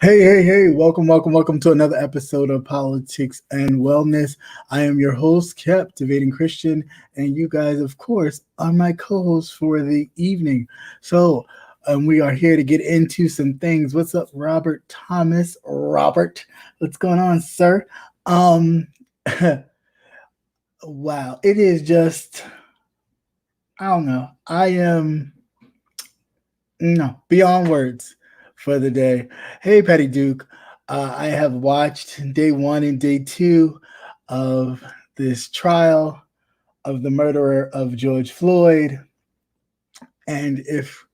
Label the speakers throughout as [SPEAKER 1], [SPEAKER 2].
[SPEAKER 1] Hey, welcome to another episode of Politics and Wellness. I am your host, Captivating Christian, and you guys, of course, are my co-hosts for the evening. We are here to get into some things. What's up, Robert Thomas? Robert, what's going on, sir? Um, wow, it is just, I don't know. I am, no, beyond words for the day. Hey, Patty Duke. I have watched day one and day two of this trial of the murderer of George Floyd. And if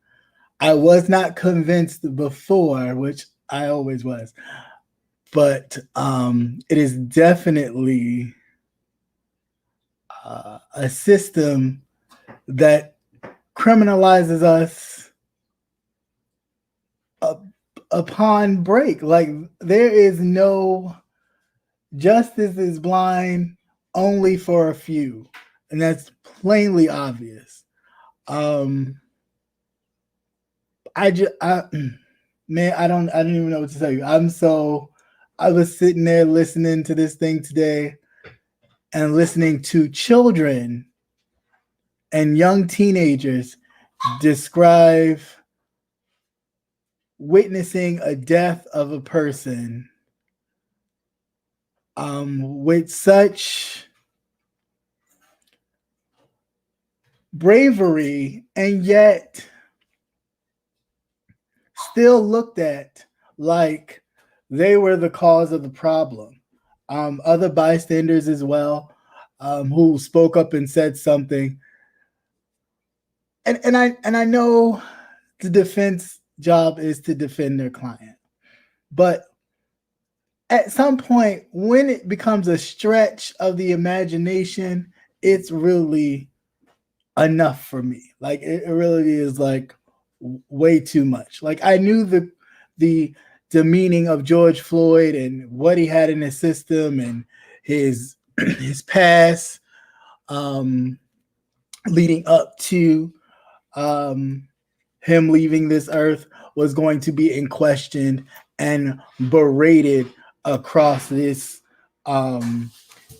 [SPEAKER 1] I was not convinced before, which I always was, but it is definitely a system that criminalizes us upon break. Like, there is no justice is blind only for a few, and that's plainly obvious. I just, man, I don't even know what to tell you. I was sitting there listening to this thing today and listening to children and young teenagers describe witnessing a death of a person with such bravery, and yet still looked at like they were the cause of the problem. Other bystanders as well, who spoke up and said something. And I know the defense job is to defend their client, but at some point, when it becomes a stretch of the imagination, it's really enough for me. Like, it really is like way too much. Like, I knew the demeaning of George Floyd and what he had in his system and his his past, leading up to him leaving this earth was going to be in question and berated across this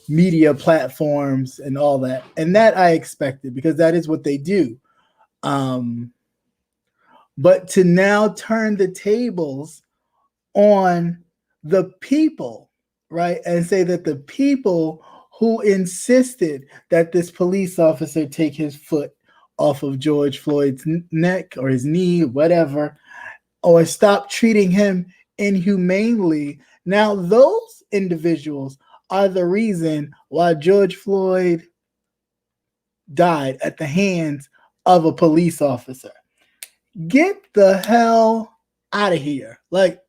[SPEAKER 1] media platforms and all that. And that I expected, because that is what they do. But to now turn the tables on the people, right, and say that the people who insisted that this police officer take his foot off of George Floyd's neck or his knee, whatever, or stop treating him inhumanely, now those individuals are the reason why George Floyd died at the hands of a police officer. Get the hell out of here. Like,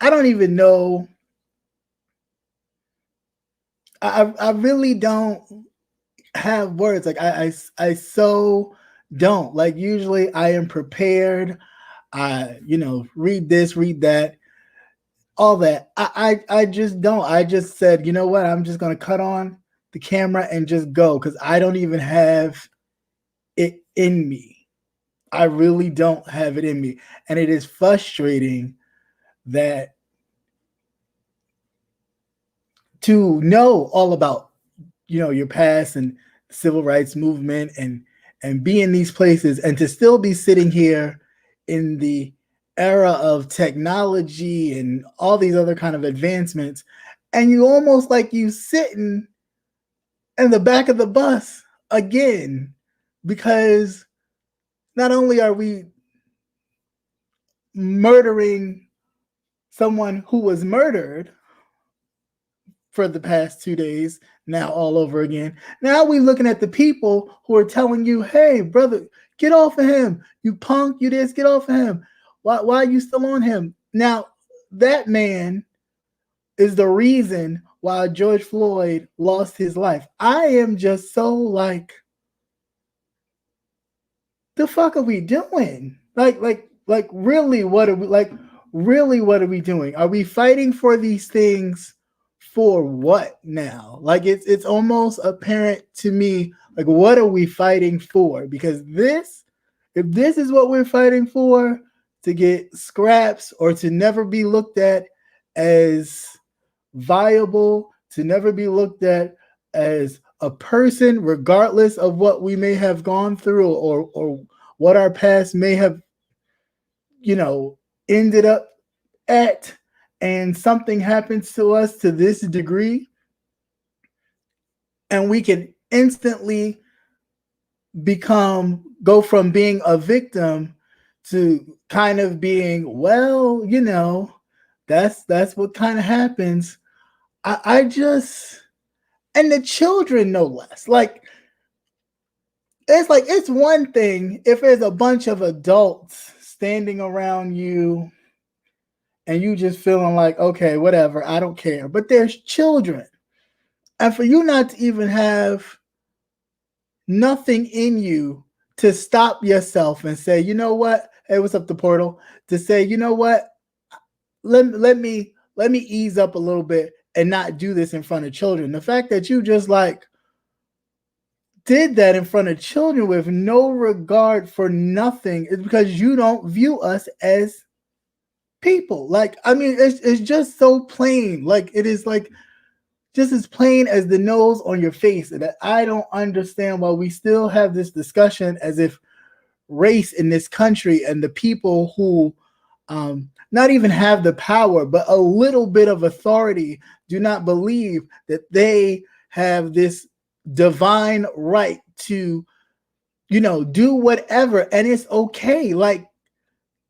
[SPEAKER 1] I don't even know. I really don't have words. Like, I so don't. Like, usually I am prepared. Read this, read that, all that. I just don't. I just said, you know what? I'm just going to cut on the camera and just go, because I don't even have it in me. I really don't have it in me. And it is frustrating that to know all about, your past and civil rights movement and be in these places, and to still be sitting here in the era of technology and all these other kind of advancements, and you almost like you sitting in the back of the bus again, because not only are we murdering someone who was murdered for the past 2 days, now all over again. Now we're looking at the people who are telling you, hey, brother, get off of him. You punk, you this, get off of him. Why are you still on him? Now, that man is the reason why George Floyd lost his life. I am just so like, the fuck are we doing? Like really, what are we doing? Are we fighting for these things for what now? Like, it's almost apparent to me, like, what are we fighting for? Because if this is what we're fighting for, to get scraps or to never be looked at as viable, to never be looked at as a person, regardless of what we may have gone through or what our past may have, you know, ended up at, and something happens to us to this degree, and we can instantly go from being a victim to kind of being, well, you know, that's what kind of happens. I just, and the children no less. Like it's one thing if there's a bunch of adults standing around you and you just feeling like, okay, whatever, I don't care. But there's children. And for you not to even have nothing in you to stop yourself and say, you know what? Hey, what's up, the portal? To say, you know what? Let me ease up a little bit and not do this in front of children. The fact that you just like did that in front of children with no regard for nothing is because you don't view us as people. Like, I mean, it's just so plain. Like, it is like just as plain as the nose on your face. That I don't understand why we still have this discussion as if race in this country and the people who not even have the power, but a little bit of authority, do not believe that they have this divine right to, you know, do whatever, and it's okay. Like,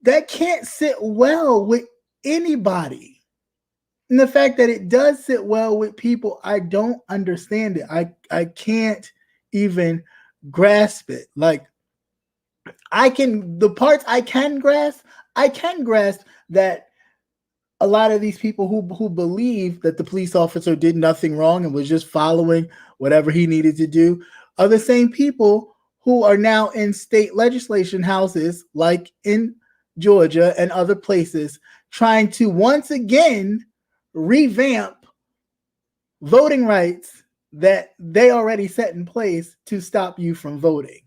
[SPEAKER 1] that can't sit well with anybody. And the fact that it does sit well with people, I don't understand it. I can't even grasp it. Like, the parts I can grasp that a lot of these people who believe that the police officer did nothing wrong and was just following whatever he needed to do are the same people who are now in state legislation houses, like in Georgia and other places, trying to once again revamp voting rights that they already set in place to stop you from voting,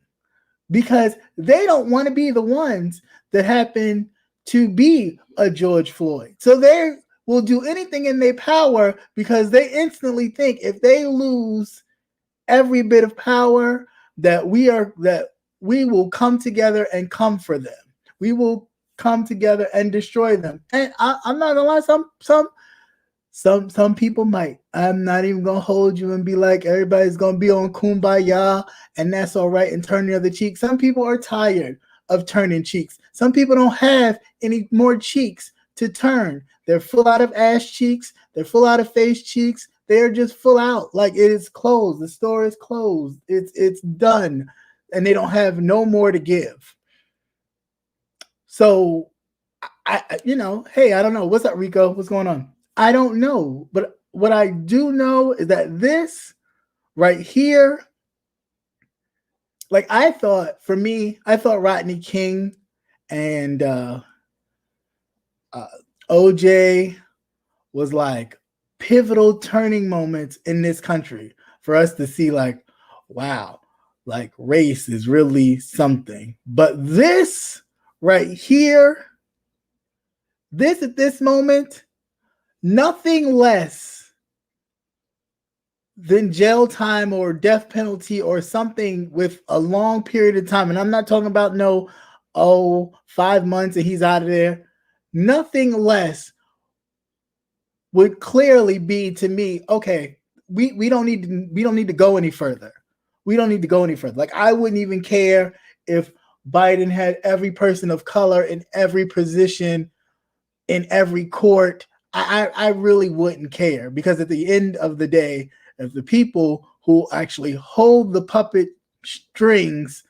[SPEAKER 1] because they don't want to be the ones that happen to be a George Floyd. So they will do anything in their power because they instantly think if they lose every bit of power that we will come together and come for them. We will come together and destroy them. And I'm not gonna lie, some people might. I'm not even gonna hold you and be like everybody's gonna be on kumbaya and that's all right and turn the other cheek. Some people are tired of turning cheeks. Some people don't have any more cheeks to turn. They're full out of ass cheeks. They're full out of face cheeks. They're just full out. Like, it is closed. The store is closed. It's done, and they don't have no more to give. So, hey, I don't know. What's up, Rico? What's going on? I don't know, but what I do know is that this right here, like, I thought Rodney King and OJ was like pivotal turning moments in this country for us to see, like, wow, like race is really something. But this right here, this at this moment, nothing less than jail time or death penalty or something with a long period of time. And I'm not talking about 5 months and he's out of there. Nothing less would clearly be, to me, okay, we don't need to go any further. We don't need to go any further. Like, I wouldn't even care if Biden had every person of color in every position in every court. I really wouldn't care, because at the end of the day, if the people who actually hold the puppet strings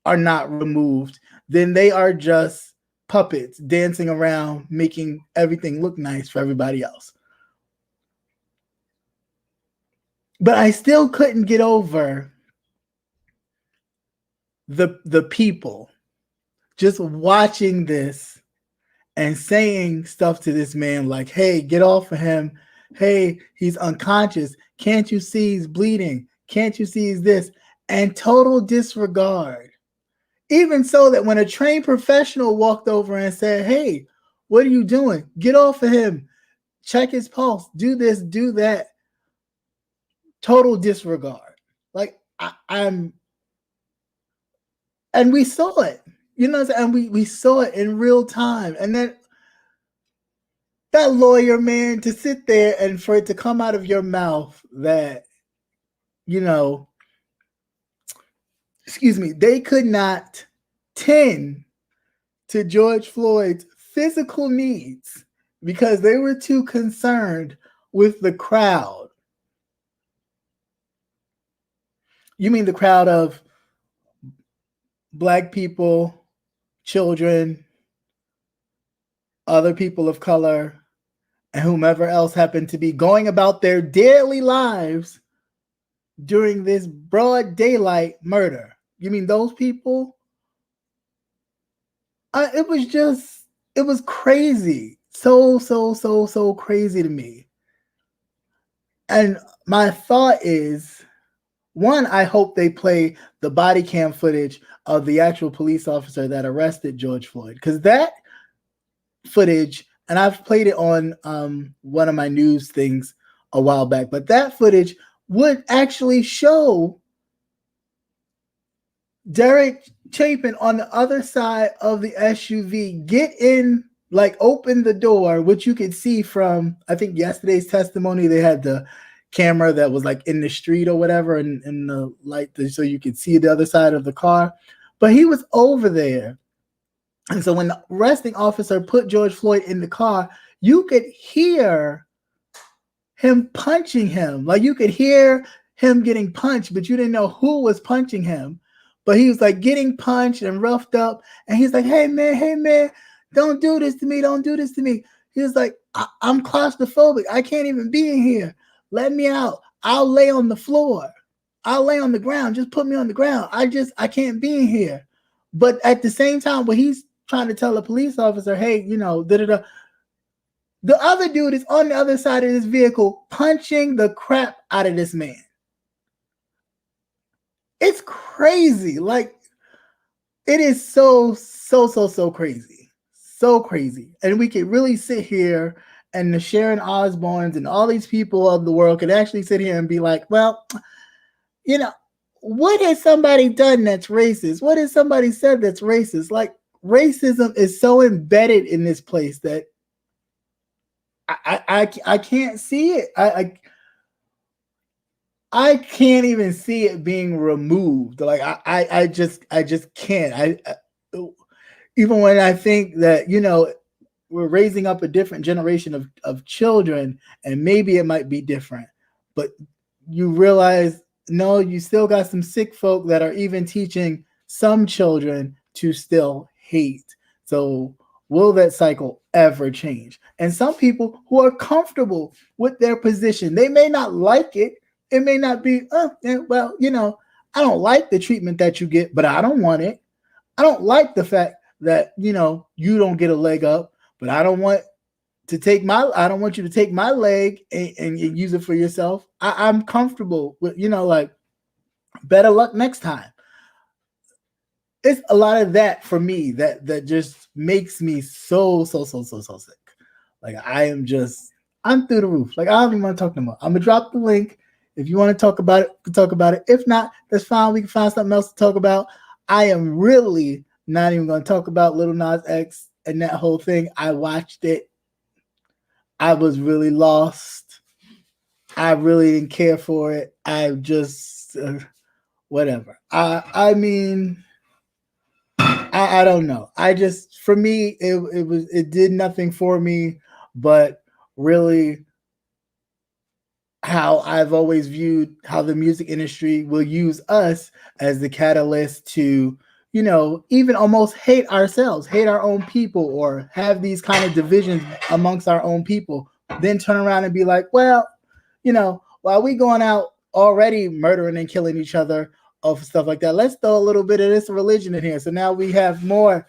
[SPEAKER 1] are not removed, then they are just puppets dancing around, making everything look nice for everybody else. But I still couldn't get over the people just watching this and saying stuff to this man like, hey, get off of him. Hey, he's unconscious. Can't you see he's bleeding? Can't you see he's this? And total disregard Even so that when a trained professional walked over and said, "Hey, what are you doing? Get off of him. Check his pulse. Do this, do that." Total disregard. Like I'm, and we saw it. You know what I'm saying? And we saw it in real time. And then that lawyer, man, to sit there and for it to come out of your mouth that, you know, excuse me, they could not tend to George Floyd's physical needs because they were too concerned with the crowd. You mean the crowd of Black people, children, other people of color, and whomever else happened to be going about their daily lives during this broad daylight murder? You mean those people? It was crazy. So crazy to me. And my thought is, one, I hope they play the body cam footage of the actual police officer that arrested George Floyd, because that footage, and I've played it on one of my news things a while back, but that footage would actually show Derek Chapin on the other side of the SUV get in, like open the door, which you could see from, I think, yesterday's testimony. They had the camera that was like in the street or whatever, and the light, so you could see the other side of the car. But he was over there. And so when the arresting officer put George Floyd in the car, you could hear him punching him. Like you could hear him getting punched, but you didn't know who was punching him. But he was like getting punched and roughed up. And he's like, hey man, don't do this to me. Don't do this to me. He was like, I'm claustrophobic. I can't even be in here. Let me out. I'll lay on the floor. I'll lay on the ground. Just put me on the ground. I can't be in here. But at the same time, when he's trying to tell a police officer, hey, you know, the other dude is on the other side of this vehicle punching the crap out of this man. It's crazy. Like, it is so crazy. So crazy. And we could really sit here, and the Sharon Osbournes and all these people of the world could actually sit here and be like, well, you know, what has somebody done that's racist? What has somebody said that's racist? Like, racism is so embedded in this place that I can't see it. I can't even see it being removed. Like I just can't. Even when I think that, you know, we're raising up a different generation of children, and maybe it might be different, but you realize, no, you still got some sick folk that are even teaching some children to still hate. So will that cycle ever change? And some people who are comfortable with their position, they may not like it. It may not be, well, you know, I don't like the treatment that you get, but I don't want it. I don't like the fact that, you know, you don't get a leg up, but I don't want you to take my leg and use it for yourself. I'm comfortable with, you know, like, better luck next time. It's a lot of that for me that just makes me so sick. Like, I'm through the roof. Like, I don't even want to talk no more. I'm gonna drop the link. If you want to talk about it, we can talk about it. If not, that's fine. We can find something else to talk about. I am really not even going to talk about Lil Nas X and that whole thing. I watched it. I was really lost. I really didn't care for it. I just whatever. I mean, I don't know. For me, it did nothing for me, but really how I've always viewed how the music industry will use us as the catalyst to, you know, even almost hate ourselves, hate our own people, or have these kind of divisions amongst our own people, then turn around and be like, well, you know, while we going out already murdering and killing each other of stuff like that, let's throw a little bit of this religion in here. So now we have more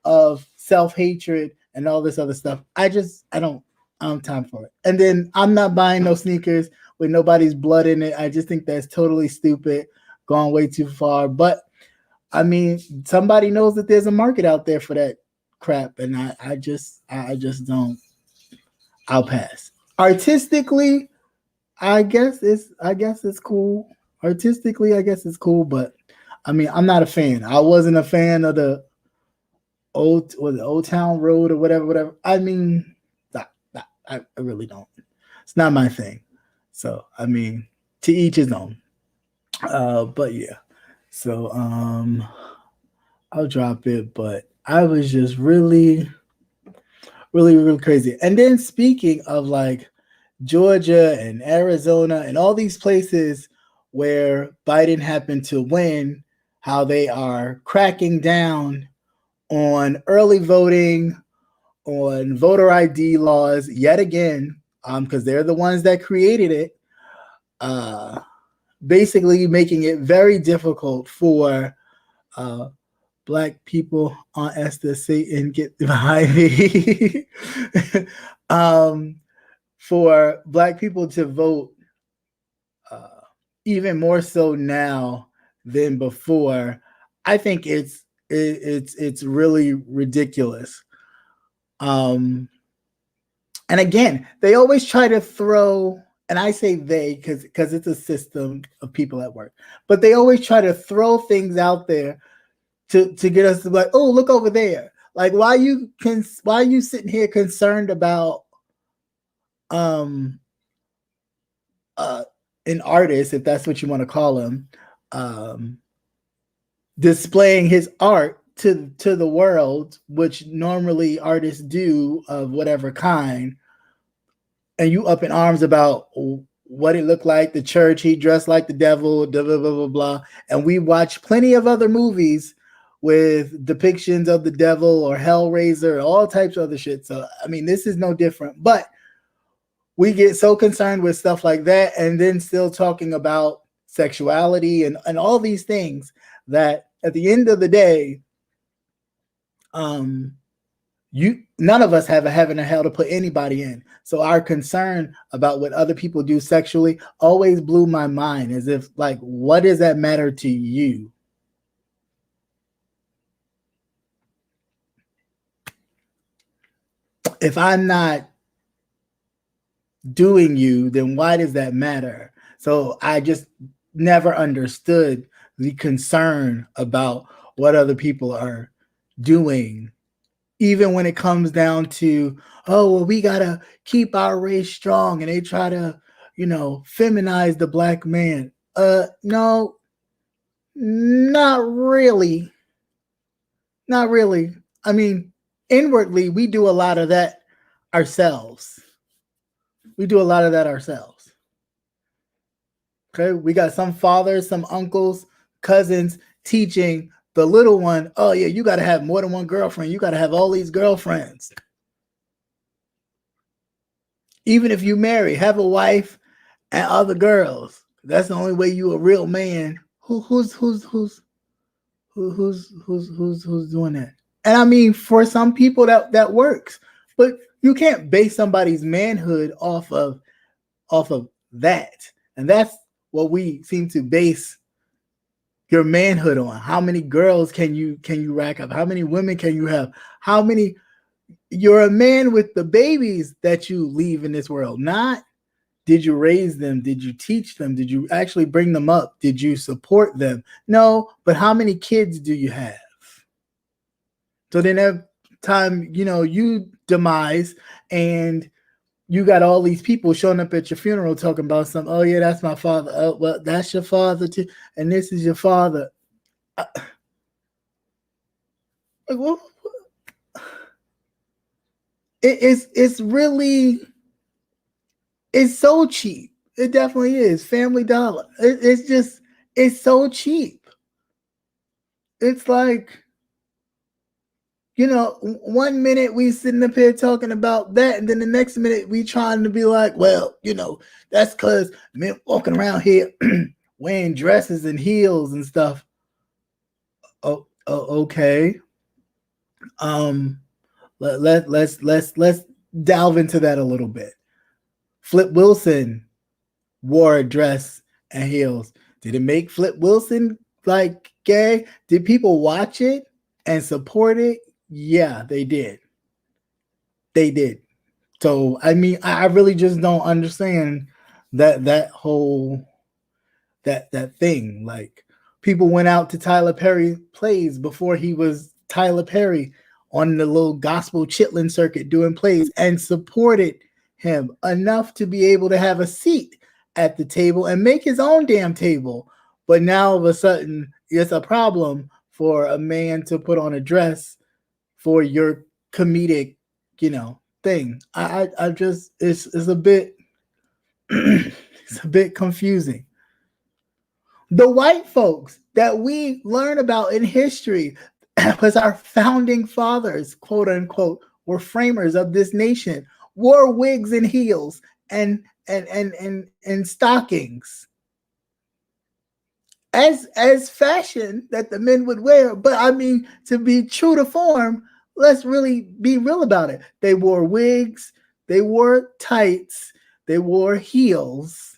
[SPEAKER 1] of self-hatred and all this other stuff. I don't have time for it. And then I'm not buying no sneakers with nobody's blood in it. I just think that's totally stupid, gone way too far. But I mean, somebody knows that there's a market out there for that crap, and I just don't. I'll pass. Artistically, I guess it's cool. Artistically, I guess it's cool, but I mean, I'm not a fan. I wasn't a fan of the Old Town Road or whatever. I mean, I really don't. It's not my thing. So I mean, to each his own. But yeah. So I'll drop it. But I was just really crazy. And then speaking of like Georgia and Arizona and all these places where Biden happened to win, how they are cracking down on early voting, on voter ID laws yet again, because they're the ones that created it. Basically, making it very difficult for Black people on Esther Satan get behind me. For Black people to vote even more so now than before, I think it's really ridiculous. And again, they always try to throw, and I say they because it's a system of people at work, but they always try to throw things out there to get us to be like, oh, look over there. Like, why are you sitting here concerned about an artist, if that's what you want to call him, displaying his art to the world, which normally artists do of whatever kind, and you up in arms about what it looked like, the church, he dressed like the devil, blah, blah, blah, blah, blah. And we watch plenty of other movies with depictions of the devil or Hellraiser, all types of other shit. So, I mean, this is no different. But we get so concerned with stuff like that and then still talking about sexuality and all these things that at the end of the day, none of us have a heaven or hell to put anybody in. So our concern about what other people do sexually always blew my mind, as if like, what does that matter to you? If I'm not doing you, then why does that matter? So I just never understood the concern about what other people are doing, even when it comes down to, oh, well, we gotta keep our race strong, and they try to, feminize the Black man. No, not really. Not really. I mean, inwardly, we do a lot of that ourselves. Okay, we got some fathers, some uncles, cousins teaching the little one, oh yeah, you got to have more than one girlfriend. You got to have all these girlfriends. Even if you marry, have a wife and other girls. That's the only way you a real man. Who's doing that? And I mean, for some people that works, but you can't base somebody's manhood off of that. And that's what we seem to base your manhood on. How many girls can you rack up? How many women can you have? How many? You're a man with the babies that you leave in this world. Not did you raise them? Did you teach them? Did you actually bring them up? Did you support them? No, but how many kids do you have? So then every time, you demise and you got all these people showing up at your funeral talking about something. Oh yeah, that's my father. Oh, well, that's your father too. And this is your father. Like, well, it's really, it's so cheap. It definitely is. Family Dollar. It's so cheap. It's like, 1 minute we sitting up here talking about that, and then the next minute we trying to be like, well, that's because men walking around here wearing dresses and heels and stuff. Oh, okay. Let's delve into that a little bit. Flip Wilson wore a dress and heels. Did it make Flip Wilson like Okay. Did people watch it and support it? Yeah, they did. They did. So I mean, I really just don't understand that whole that thing. Like people went out to Tyler Perry plays before he was Tyler Perry on the little gospel chitlin circuit doing plays and supported him enough to be able to have a seat at the table and make his own damn table. But now all of a sudden it's a problem for a man to put on a dress for your comedic, thing. I just it's a bit it's a bit confusing. The white folks that we learn about in history was our founding fathers, quote unquote, were framers of this nation, wore wigs and heels and stockings as fashion that the men would wear. But I mean, to be true to form, let's really be real about it. They wore wigs, they wore tights, they wore heels.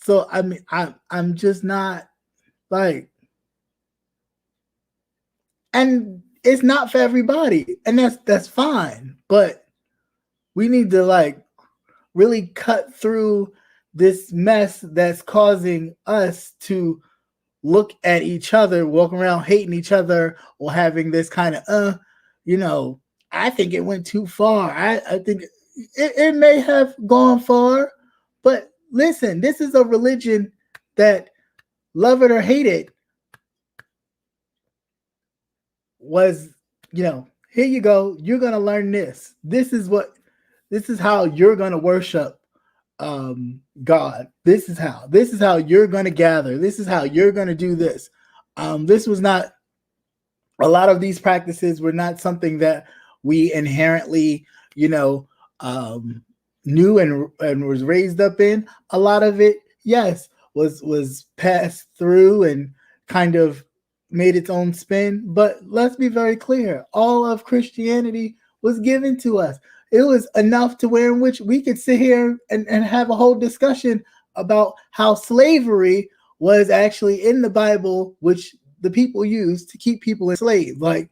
[SPEAKER 1] So I mean, I'm just not like, and it's not for everybody, and that's fine. But we need to like really cut through this mess that's causing us to look at each other, walking around hating each other, or having this kind of I think it went too far. I think it may have gone far, but listen, this is a religion that, love it or hate it, was, here you go. You're going to learn this. This is how you're going to worship God. This is how you're going to gather. This is how you're going to do this. This was not, a lot of these practices were not something that we inherently, knew and was raised up in. A lot of it, yes, was passed through and kind of made its own spin. But let's be very clear, all of Christianity was given to us. It was enough to where in which we could sit here and have a whole discussion about how slavery was actually in the Bible, which the people used to keep people enslaved. Like,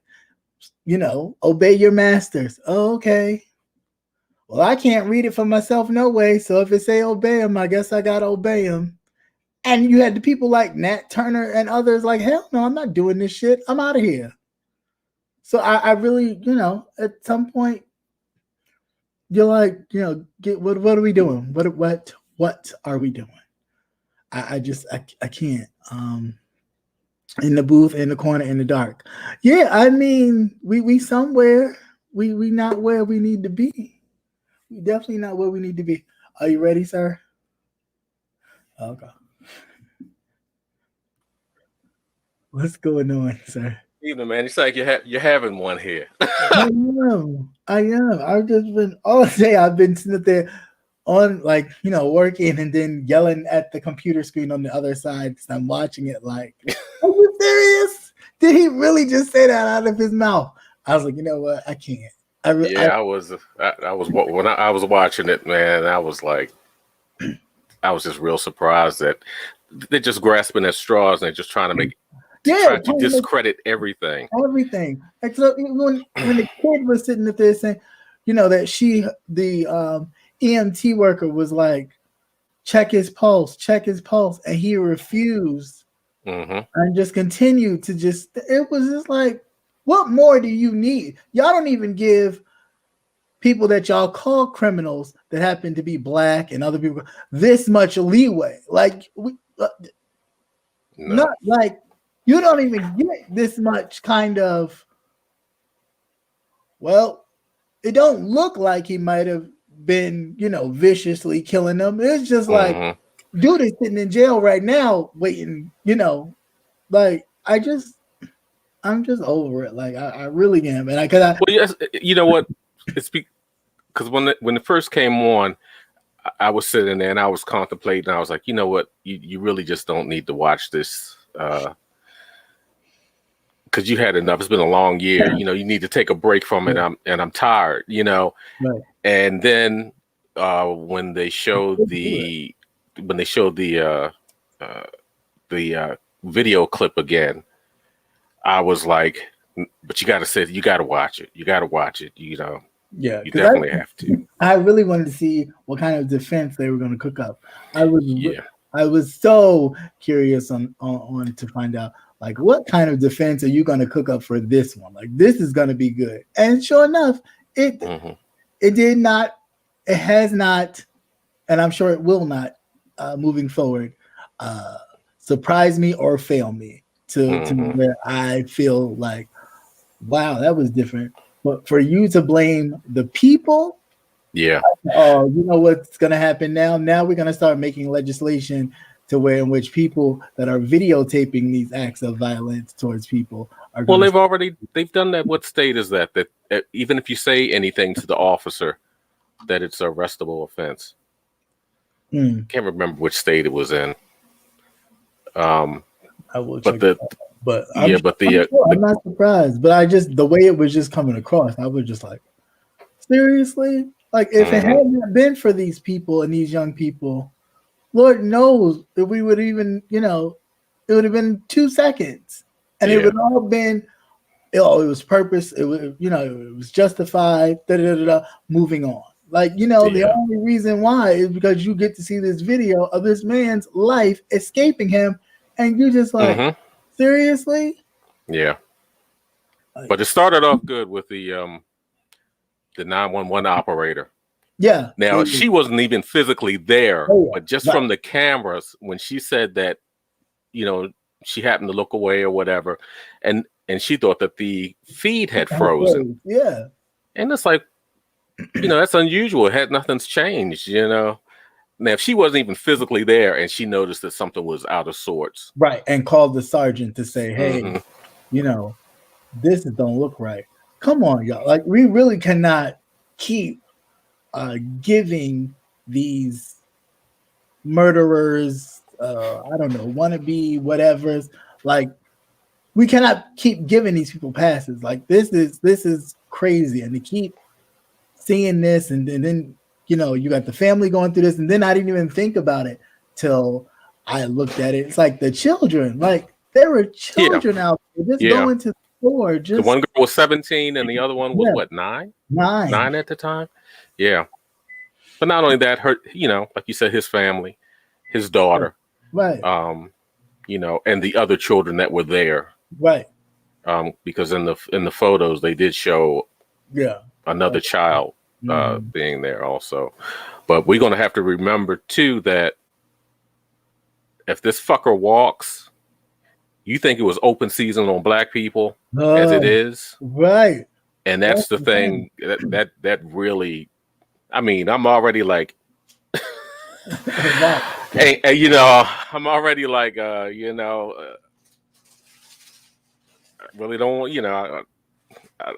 [SPEAKER 1] obey your masters. Oh, okay. Well, I can't read it for myself no way. So if it say obey them, I guess I got to obey them. And you had the people like Nat Turner and others like, hell no, I'm not doing this shit. I'm out of here. So I really, at some point, you're like, what are we doing? What are we doing? I can't. In the booth, in the corner, in the dark. Yeah, I mean, we somewhere. We not where we need to be. We definitely not where we need to be. Are you ready, sir? Okay. What's going on, sir?
[SPEAKER 2] Evening, man. It's like you're having one here.
[SPEAKER 1] I am. I've just been all day. I've been sitting up there on working and then yelling at the computer screen on the other side because I'm watching it like, are you serious? Did he really just say that out of his mouth? I was like, you know what? I can't.
[SPEAKER 2] I was when I was watching it, man. I was like, I was just real surprised that they're just grasping at straws and they're just trying to make. Try to discredit everything.
[SPEAKER 1] Everything. Like, so when the kid was sitting up there saying, that the EMT worker was like, check his pulse, and he refused and just continued to it was just like, what more do you need? Y'all don't even give people that y'all call criminals that happen to be black and other people this much leeway. Like, not like, you don't even get this much kind of, well, it don't look like he might have been, viciously killing them. It's just like, dude is sitting in jail right now waiting, like, I'm just over it. Like, I really am. And
[SPEAKER 2] well, yes, you know what? It's because when it first came on, I was sitting there and I was contemplating. I was like, you know what? You really just don't need to watch this. Because you had enough. It's been a long year. You need to take a break from it. I'm tired.
[SPEAKER 1] Right.
[SPEAKER 2] And then when they showed the video clip again, I was like, but you got to watch it. You got to watch it. You know,
[SPEAKER 1] Yeah,
[SPEAKER 2] you definitely have to.
[SPEAKER 1] I really wanted to see what kind of defense they were going to cook up. I
[SPEAKER 2] Yeah.
[SPEAKER 1] was so curious on to find out like what kind of defense are you going to cook up for this one? Like this is going to be good. And sure enough, it did not. It has not, and I'm sure it will not, moving forward, surprise me or fail me to where I feel like, wow, that was different. But for you to blame the people,
[SPEAKER 2] yeah.
[SPEAKER 1] Oh, you know what's going to happen now? Now we're going to start making legislation to where in which people that are videotaping these acts of violence towards people are.
[SPEAKER 2] Well, they've done that. What state is that? That even if you say anything to the officer, that it's an arrestable offense. Can't remember which state it was in.
[SPEAKER 1] I will check. But
[SPEAKER 2] I'm
[SPEAKER 1] not surprised. But the way it was just coming across, I was just like, seriously? Like if it hadn't been for these people and these young people, Lord knows if we would even, it would have been 2 seconds, and it would all been, it was purpose. It was, it was justified. Moving on. Like, the only reason why is because you get to see this video of this man's life escaping him, and you just like, seriously?
[SPEAKER 2] Yeah. But it started off good with the 911 operator.
[SPEAKER 1] Yeah.
[SPEAKER 2] Now she wasn't even physically there, but just from the cameras, when she said that, she happened to look away or whatever, and she thought that the feed had frozen.
[SPEAKER 1] Yeah.
[SPEAKER 2] And it's like, that's unusual. Nothing's changed, Now, if she wasn't even physically there and she noticed that something was out of sorts.
[SPEAKER 1] Right. And called the sergeant to say, hey, this don't look right. Come on, y'all. Like, we really cannot keep giving these murderers, I don't know, wannabe whatevers. Like, we cannot keep giving these people passes. Like, this is crazy. And to keep seeing this, and then you got the family going through this, and then I didn't even think about it till I looked at it. It's like the children, like there were children out there just going to the store.
[SPEAKER 2] The one girl was 17 and the other one was what, 9? 9 at the time. Yeah. But not only that, her, like you said, his family, his daughter,
[SPEAKER 1] right.
[SPEAKER 2] And the other children that were there.
[SPEAKER 1] Right.
[SPEAKER 2] Because in the photos they did show another child being there also. But we're going to have to remember too that if this fucker walks, you think it was open season on black people as it is.
[SPEAKER 1] Right.
[SPEAKER 2] And that's the thing that really, I mean, I'm already like, hey, I'm already like, I really don't,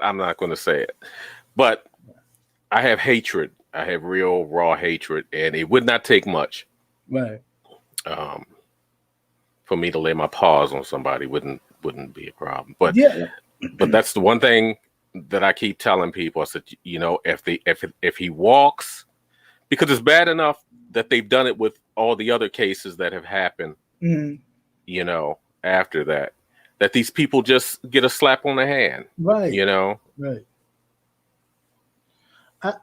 [SPEAKER 2] I'm not going to say it, but I have hatred. I have real raw hatred, and it would not take much.
[SPEAKER 1] Right.
[SPEAKER 2] For me to lay my paws on somebody wouldn't be a problem. But but that's the one thing that I keep telling people. I said, if he walks, because it's bad enough that they've done it with all the other cases that have happened, after that these people just get a slap on the hand.
[SPEAKER 1] Right.
[SPEAKER 2] Right.
[SPEAKER 1] I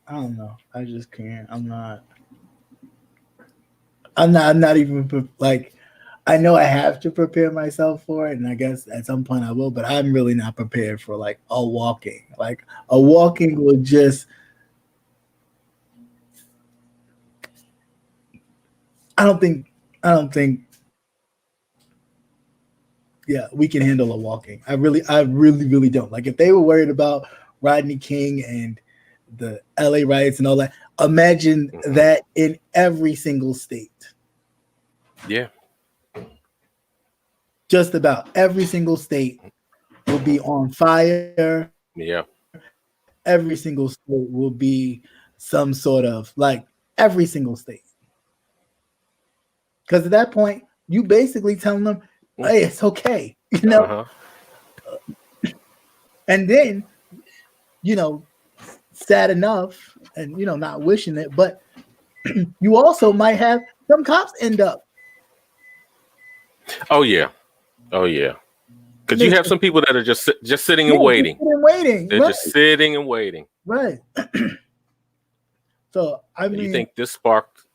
[SPEAKER 1] don't know. I just can't. I'm not even like, I know I have to prepare myself for it, and I guess at some point I will, but I'm really not prepared for like a walking. Like a walking will just, I don't think we can handle a walking. I really don't. Like if they were worried about Rodney King and the LA riots and all that, imagine that in every single state.
[SPEAKER 2] Yeah.
[SPEAKER 1] Just about every single state will be on fire.
[SPEAKER 2] Yeah.
[SPEAKER 1] Every single state will be some sort of, like, every single state. Because at that point, you basically telling them, hey, it's okay. And then, sad enough, and, not wishing it, but you also might have some cops end up
[SPEAKER 2] Oh yeah. Because you have some people that are just sitting and waiting. They're
[SPEAKER 1] right.
[SPEAKER 2] just sitting and waiting.
[SPEAKER 1] Right. So I mean,
[SPEAKER 2] you think this sparked,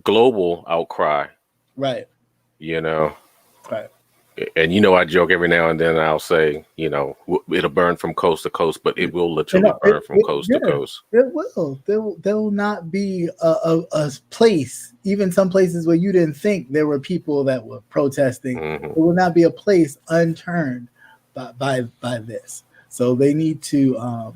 [SPEAKER 2] global outcry?
[SPEAKER 1] Right.
[SPEAKER 2] Right. And I joke every now and then. I'll say, it'll burn from coast to coast, but it will literally burn from coast to coast.
[SPEAKER 1] It will. There will not be a place, even some places where you didn't think there were people that were protesting.
[SPEAKER 2] Mm-hmm.
[SPEAKER 1] There will not be a place unturned by this. So they need to.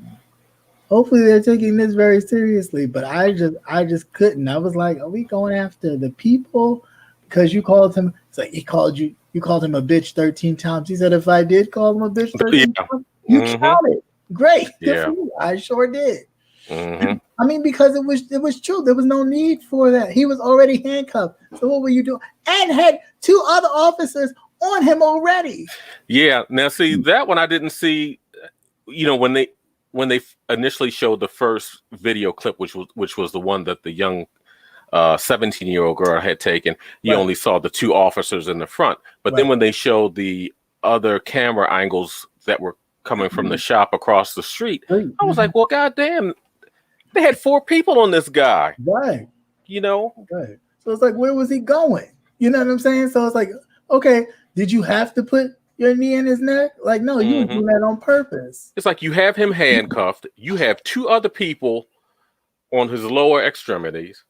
[SPEAKER 1] Hopefully, they're taking this very seriously. But I just couldn't. I was like, are we going after the people? Because you called him. It's like he called you. You called him a bitch 13 times. He said, if I did call him a bitch 13 times, you counted. Great. Good for you. I sure did.
[SPEAKER 2] Mm-hmm.
[SPEAKER 1] I mean, because it was true. There was no need for that. He was already handcuffed. So what were you doing? And had 2 other officers on him already.
[SPEAKER 2] Yeah. Now, see, that one I didn't see, when they initially showed the first video clip, which was the one that the young 17-year-old girl had taken, you only saw the 2 officers in the front. But then when they showed the other camera angles that were coming from the shop across the street, I was like, well, goddamn, they had 4 people on this guy.
[SPEAKER 1] Right.
[SPEAKER 2] Right.
[SPEAKER 1] So it's like, where was he going? You know what I'm saying? So it's like, okay, did you have to put your knee in his neck? Like, no, you were doing that on purpose.
[SPEAKER 2] It's like you have him handcuffed. You have 2 other people on his lower extremities.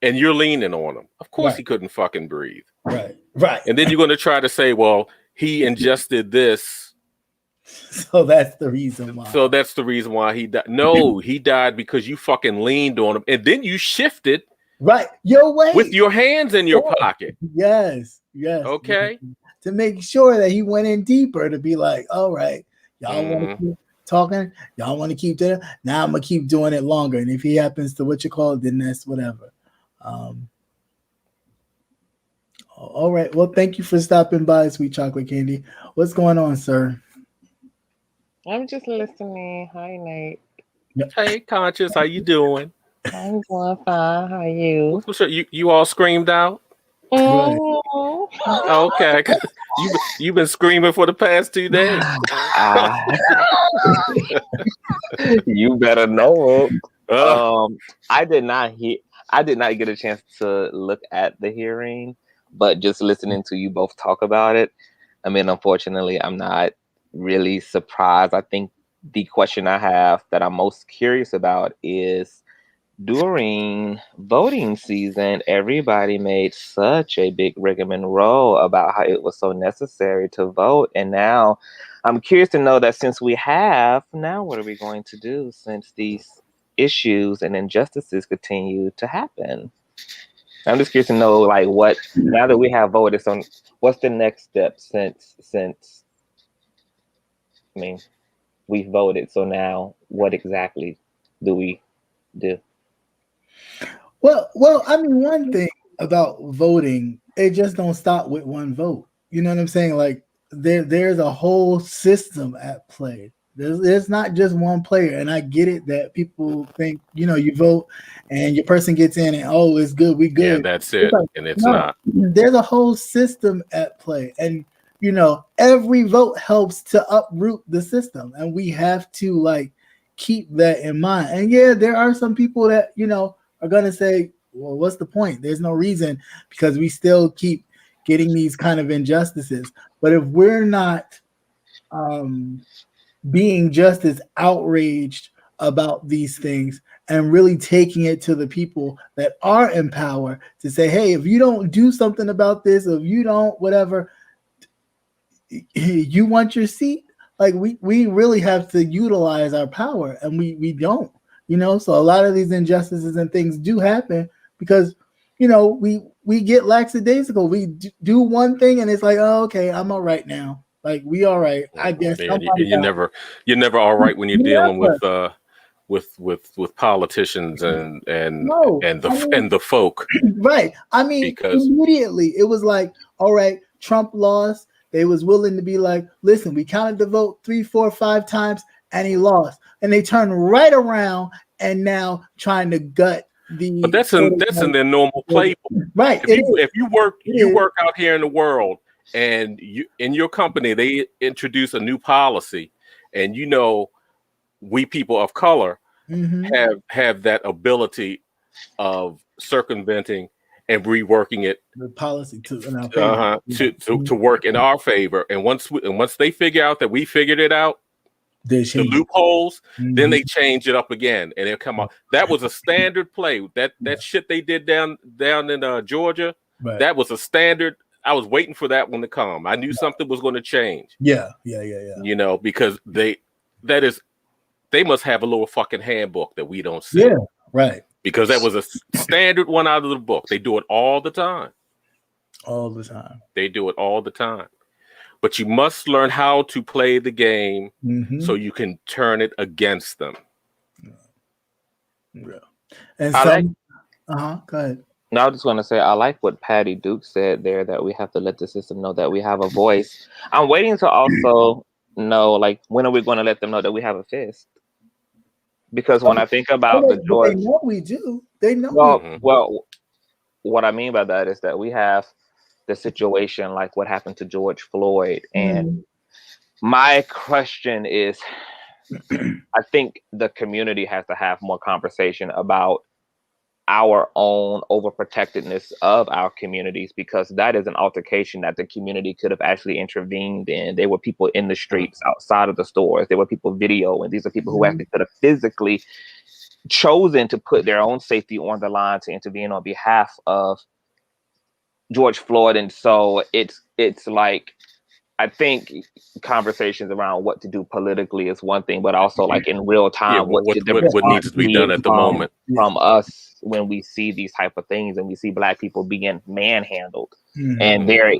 [SPEAKER 2] And you're leaning on him. Of course, he couldn't fucking breathe.
[SPEAKER 1] Right.
[SPEAKER 2] And then you're going to try to say, well, he ingested this.
[SPEAKER 1] So that's the reason why.
[SPEAKER 2] He died. No, he died because you fucking leaned on him. And then you shifted.
[SPEAKER 1] Right. Your way.
[SPEAKER 2] With your hands in your pocket.
[SPEAKER 1] Yes.
[SPEAKER 2] Okay.
[SPEAKER 1] To make sure that he went in deeper to be like, all right, y'all want to keep talking? Y'all want to keep doing it? Now I'm going to keep doing it longer. And if he happens to then that's whatever. All right. Well, thank you for stopping by, Sweet Chocolate Candy. What's going on, sir?
[SPEAKER 3] I'm just listening. Hi, Nate.
[SPEAKER 2] Hey, Conscious. How you doing?
[SPEAKER 3] I'm doing fine. How are you?
[SPEAKER 2] What's up? You all screamed out? Okay. You've been screaming for the past 2 days.
[SPEAKER 3] You better know. I did not get a chance to look at the hearing, but just listening to you both talk about it, I mean, unfortunately, I'm not really surprised. I think the question I have that I'm most curious about is, during voting season, everybody made such a big rigmarole about how it was so necessary to vote. And now I'm curious to know that since we have, now what are we going to do since these issues and injustices continue to happen? I'm just curious to know, like, what, now that we have voted, so what's the next step since I mean, we voted. So now what exactly do we do?
[SPEAKER 1] Well, I mean, one thing about voting, it just don't stop with one vote. You know what I'm saying? Like there's a whole system at play. There's not just one player, and I get it that people think, you vote and your person gets in and it's good, we good.
[SPEAKER 2] Yeah, that's it. Like, and it's not.
[SPEAKER 1] There's a whole system at play, and every vote helps to uproot the system, and we have to keep that in mind. And yeah, there are some people that are going to say, well, what's the point? There's no reason, because we still keep getting these kind of injustices. But if we're not being just as outraged about these things and really taking it to the people that are in power to say, hey, if you don't do something about this, or if you don't, whatever, you want your seat, we really have to utilize our power, and we don't. So a lot of these injustices and things do happen because, we get lackadaisical. We do one thing and it's like, oh, okay, I'm all right now. We all right, I guess.
[SPEAKER 2] Man, you're never all right when you're dealing with politicians and the folk.
[SPEAKER 1] Right. I mean, because immediately it was like, all right, Trump lost. They was willing to be like, listen, we counted the vote 3, 4, 5 times and he lost. And they turned right around and now trying to gut
[SPEAKER 2] But that's in their normal playbook.
[SPEAKER 1] Right.
[SPEAKER 2] If you work out here in the world, and you in your company they introduce a new policy, and we people of color have that ability of circumventing and reworking it,
[SPEAKER 1] the policy to
[SPEAKER 2] work in our favor. And once they figure out that we figured it out, the loopholes, then they change it up again, and it'll come out. That was a standard play. That shit they did down in Georgia. Right. That was a standard. I was waiting for that one to come. I knew something was going to change.
[SPEAKER 1] Yeah.
[SPEAKER 2] Because they must have a little fucking handbook that we don't see.
[SPEAKER 1] Yeah, right.
[SPEAKER 2] Because that was a standard one out of the book. They do it all the time.
[SPEAKER 1] All the time.
[SPEAKER 2] They do it all the time. But you must learn how to play the game so you can turn it against them.
[SPEAKER 1] Yeah. And go ahead.
[SPEAKER 3] No, I was just going to say, I like what Patty Duke said there, that we have to let the system know that we have a voice. I'm waiting to also know, like, when are we going to let them know that we have a fist? Because when I think about the George...
[SPEAKER 1] They know we do. They know.
[SPEAKER 3] Well, what I mean by that is that we have the situation like what happened to George Floyd. And my question is, I think the community has to have more conversation about our own overprotectedness of our communities, because that is an altercation that the community could have actually intervened in. There were people in the streets outside of the stores. There were people videoing. These are people who actually could have physically chosen to put their own safety on the line to intervene on behalf of George Floyd. And so it's like, I think conversations around what to do politically is one thing, but also like in real time, what needs to be done at the moment from us when we see these type of things and we see Black people being manhandled, and they're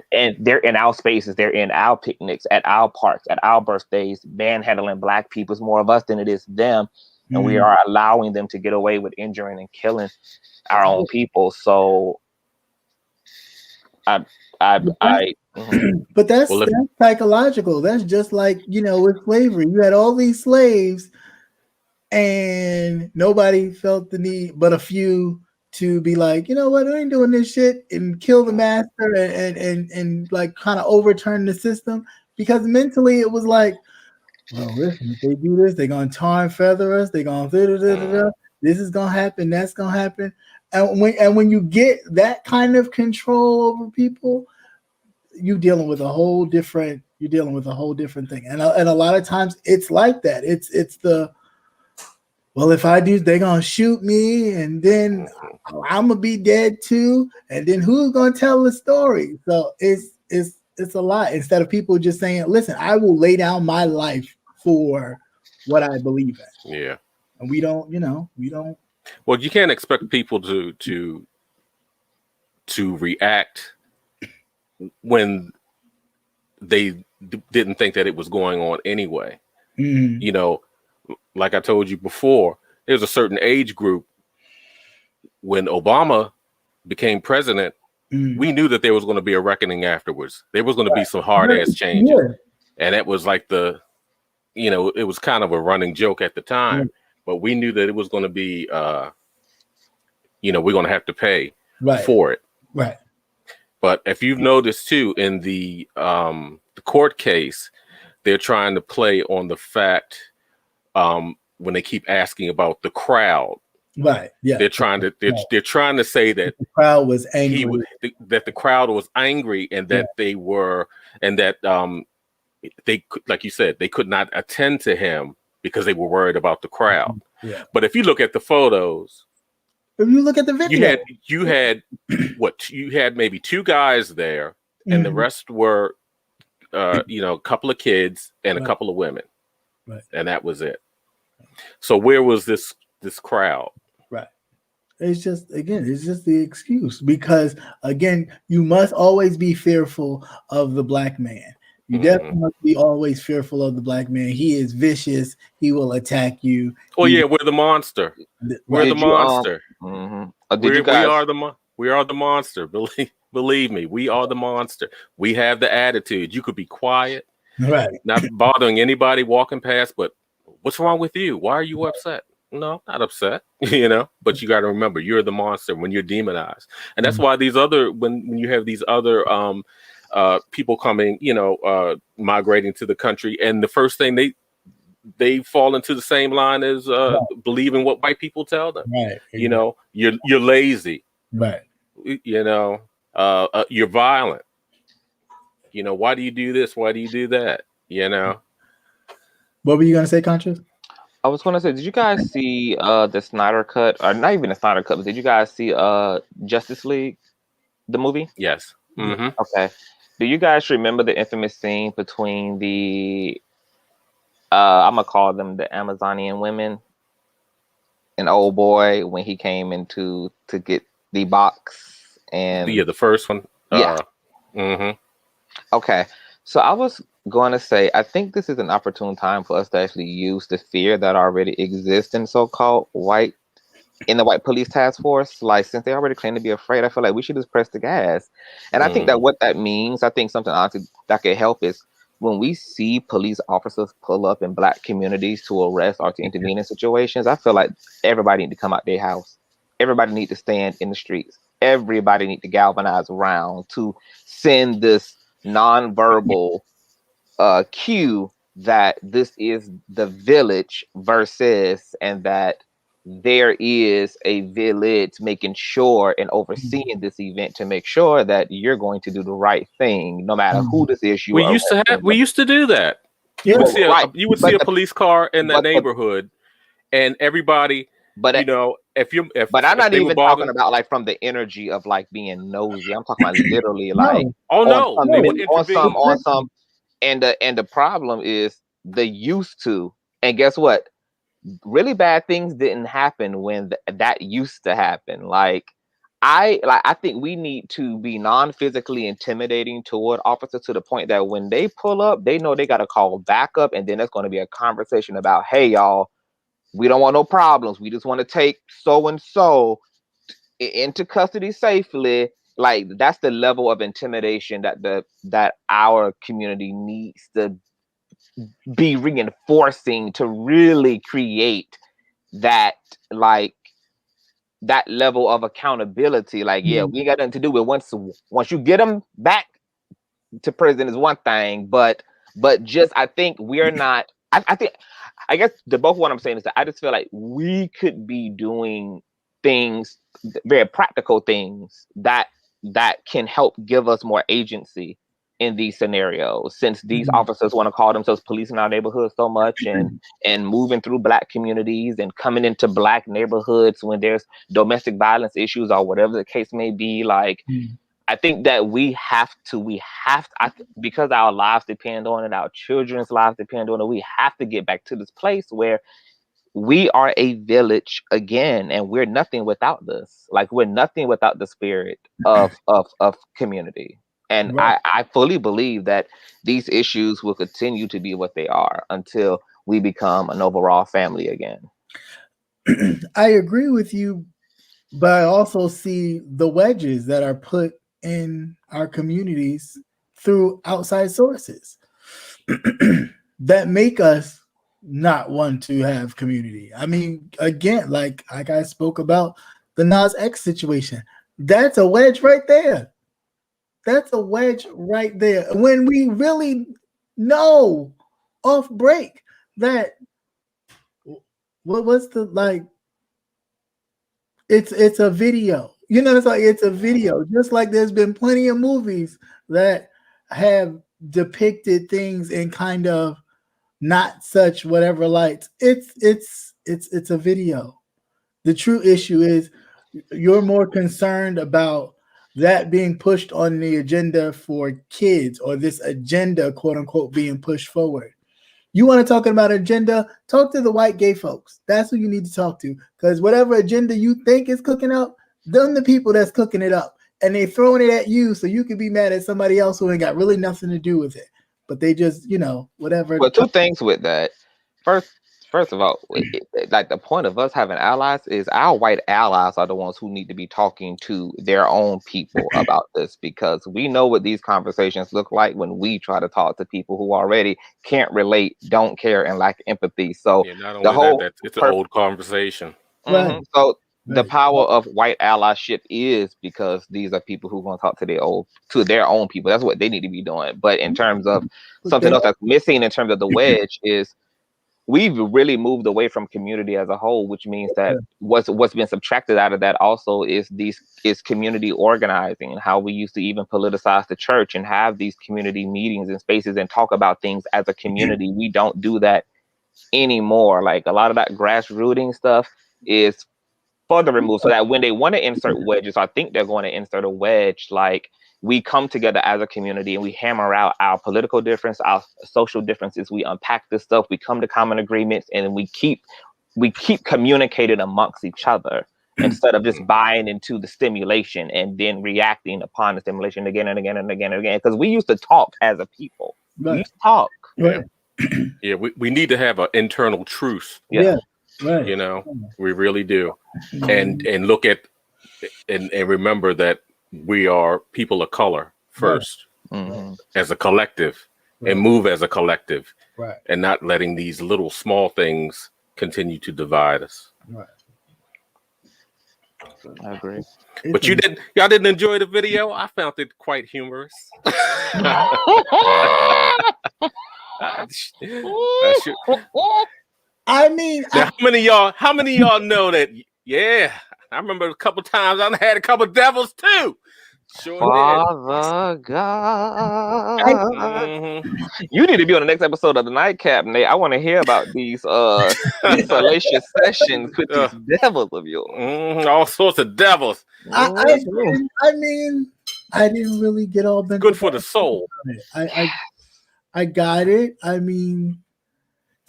[SPEAKER 3] in our spaces, they're in our picnics, at our parks, at our birthdays, manhandling Black people. It's more of us than it is them, and we are allowing them to get away with injuring and killing our own people. So
[SPEAKER 1] but that's psychological. That's just like, with slavery. You had all these slaves and nobody felt the need but a few to be like, you know what, I ain't doing this shit, and kill the master and like kind of overturn the system, because mentally it was like, well, listen, if they do this, they're gonna tar and feather us, they're gonna this is gonna happen, that's gonna happen. And when you get that kind of control over people, you're dealing with a whole different thing. And a lot of times it's like that. It's the, well, if I do, they're gonna shoot me, and then I'm gonna be dead too. And then who's gonna tell the story? So it's a lot. Instead of people just saying, listen, I will lay down my life for what I believe in.
[SPEAKER 2] Yeah.
[SPEAKER 1] And we don't.
[SPEAKER 2] Well, you can't expect people to react when they didn't think that it was going on anyway. Like I told you before, there's a certain age group. When Obama became president, we knew that there was going to be a reckoning afterwards. There was going to be some hard ass changes, and it was like it was kind of a running joke at the time. But we knew that it was going to be, we're going to have to pay for it.
[SPEAKER 1] Right.
[SPEAKER 2] But if you've noticed too, in the court case, they're trying to play on the fact when they keep asking about the crowd.
[SPEAKER 1] Right. Yeah.
[SPEAKER 2] They're trying to say that
[SPEAKER 1] the crowd was angry.
[SPEAKER 2] That the crowd was angry, and that they were, and that they, like you said, they could not attend to him because they were worried about the crowd.
[SPEAKER 1] Yeah.
[SPEAKER 2] But if you look at the photos,
[SPEAKER 1] if you look at the video,
[SPEAKER 2] you had you had maybe two guys there, and the rest were a couple of kids and a couple of women.
[SPEAKER 1] Right.
[SPEAKER 2] And that was it. So where was this crowd?
[SPEAKER 1] Right. It's just the excuse, because again, you must always be fearful of the Black man. You definitely must be always fearful of the Black man. He is vicious. He will attack you.
[SPEAKER 2] Oh yeah, we're the monster. We're the monster. We are the monster. Believe me, we are the monster. We have the attitude. You could be quiet,
[SPEAKER 1] right?
[SPEAKER 2] Not bothering anybody walking past. But what's wrong with you? Why are you upset? No, not upset, you know, but you got to remember you're the monster when you're demonized. And that's why these other, when you have these other people coming, you know, migrating to the country, and the first thing they fall into the same line as believing what white people tell them.
[SPEAKER 1] Right.
[SPEAKER 2] You know, you're lazy.
[SPEAKER 1] Right.
[SPEAKER 2] You know, you're violent. You know, why do you do this? Why do you do that? You know.
[SPEAKER 1] What were you gonna say, Conscious?
[SPEAKER 3] I was gonna say, did you guys see the Snyder Cut, or not even the Snyder Cut, but did you guys see Justice League, the movie?
[SPEAKER 2] Yes. Mm-hmm.
[SPEAKER 3] Okay. Do you guys remember the infamous scene between the I'm gonna call them the Amazonian women and old boy when he came into to get the box and
[SPEAKER 2] Yeah, the first one.
[SPEAKER 3] yeah.
[SPEAKER 2] Mm-hmm.
[SPEAKER 3] Okay. So I was going to say, I think this is an opportune time for us to actually use the fear that already exists in the white police task force. Like, since they already claim to be afraid, I feel like we should just press the gas. And I think that what that means, I think something honestly that could help is when we see police officers pull up in Black communities to arrest or to intervene in situations, I feel like everybody need to come out their house. Everybody need to stand in the streets. Everybody need to galvanize around to send this nonverbal cue that this is the village versus, and that there is a village making sure and overseeing this event to make sure that you're going to do the right thing, no matter who this is.
[SPEAKER 2] We used to do that. You would see a police car in that neighborhood, and everybody. But I'm
[SPEAKER 3] not even talking about like from the energy of like being nosy. I'm talking about literally like on some. And the problem is the used to. And guess what? Really bad things didn't happen when that used to happen. I think we need to be non-physically intimidating toward officers to the point that when they pull up, they know they got to call backup, and then there's going to be a conversation about, hey, y'all, we don't want no problems. We just want to take so and so into custody safely. Like, that's the level of intimidation that our community needs to be reinforcing to really create that, like, that level of accountability. Like, yeah, we got nothing to do with once you get them back to prison is one thing, but just I think we're not. I guess the both what I'm saying is that I just feel like we could be doing things, very practical things that can help give us more agency in these scenarios, since these officers want to call themselves police in our neighborhood so much, and moving through Black communities and coming into Black neighborhoods when there's domestic violence issues or whatever the case may be. Like, I think that we have to, because our lives depend on it, our children's lives depend on it, we have to get back to this place where we are a village again, and we're nothing without this. Like, we're nothing without the spirit of community. And right. I fully believe that these issues will continue to be what they are until we become an overall family again.
[SPEAKER 1] I agree with you, but I also see the wedges that are put in our communities through outside sources that make us not want to have community. I mean, again, like I spoke about the Nas X situation. That's a wedge right there. That's a wedge right there. When we really know off break that what was the like, it's a video. You know, it's like it's a video. Just like there's been plenty of movies that have depicted things in kind of not such whatever lights. It's a video. The true issue is you're more concerned about that being pushed on the agenda for kids, or this agenda, quote unquote, being pushed forward. You want to talk about agenda? Talk to the white gay folks. That's who you need to talk to, because whatever agenda you think is cooking up, them the people that's cooking it up, and they throwing it at you so you can be mad at somebody else who ain't got really nothing to do with it. But they just, you know, whatever.
[SPEAKER 3] Well, two things with that. First of all, like the point of us having allies is our white allies are the ones who need to be talking to their own people about this, because we know what these conversations look like when we try to talk to people who already can't relate, don't care, and lack empathy. So
[SPEAKER 2] not
[SPEAKER 3] the
[SPEAKER 2] only
[SPEAKER 3] whole
[SPEAKER 2] that it's an old conversation.
[SPEAKER 3] Mm-hmm. So the power of white allyship is because these are people who are going to talk to their own people. That's what they need to be doing. But in terms of something else that's missing in terms of the wedge is we've really moved away from community as a whole, which means that what's been subtracted out of that also is community organizing, and how we used to even politicize the church and have these community meetings and spaces and talk about things as a community. We don't do that anymore. Like a lot of that grassrooting stuff is further removed, so that when they want to insert wedges, I think they're going to insert a wedge like we come together as a community and we hammer out our political difference, our social differences. We unpack this stuff. We come to common agreements, and we keep communicating amongst each other instead of just buying into the stimulation and then reacting upon the stimulation again and again and again and again. Because we used to talk as a people. We used to talk.
[SPEAKER 2] Yeah, we need to have an internal truce.
[SPEAKER 1] Right.
[SPEAKER 2] You know, we really do. And look at and remember that we are people of color first, as a collective, and move as a collective, and not letting these little small things continue to divide us.
[SPEAKER 3] I agree.
[SPEAKER 2] But y'all didn't enjoy the video? I found it quite humorous.
[SPEAKER 1] I mean,
[SPEAKER 2] now, how many of y'all know that? Yeah, I remember a couple times I had a couple devils too. Sure
[SPEAKER 3] Father God. You need to be on the next episode of the Nightcap, Nate. I want to hear about these salacious sessions with these devils of yours.
[SPEAKER 2] All sorts of devils.
[SPEAKER 1] I mean, I didn't really get all bent.
[SPEAKER 2] Good for the soul.
[SPEAKER 1] I got it. I mean,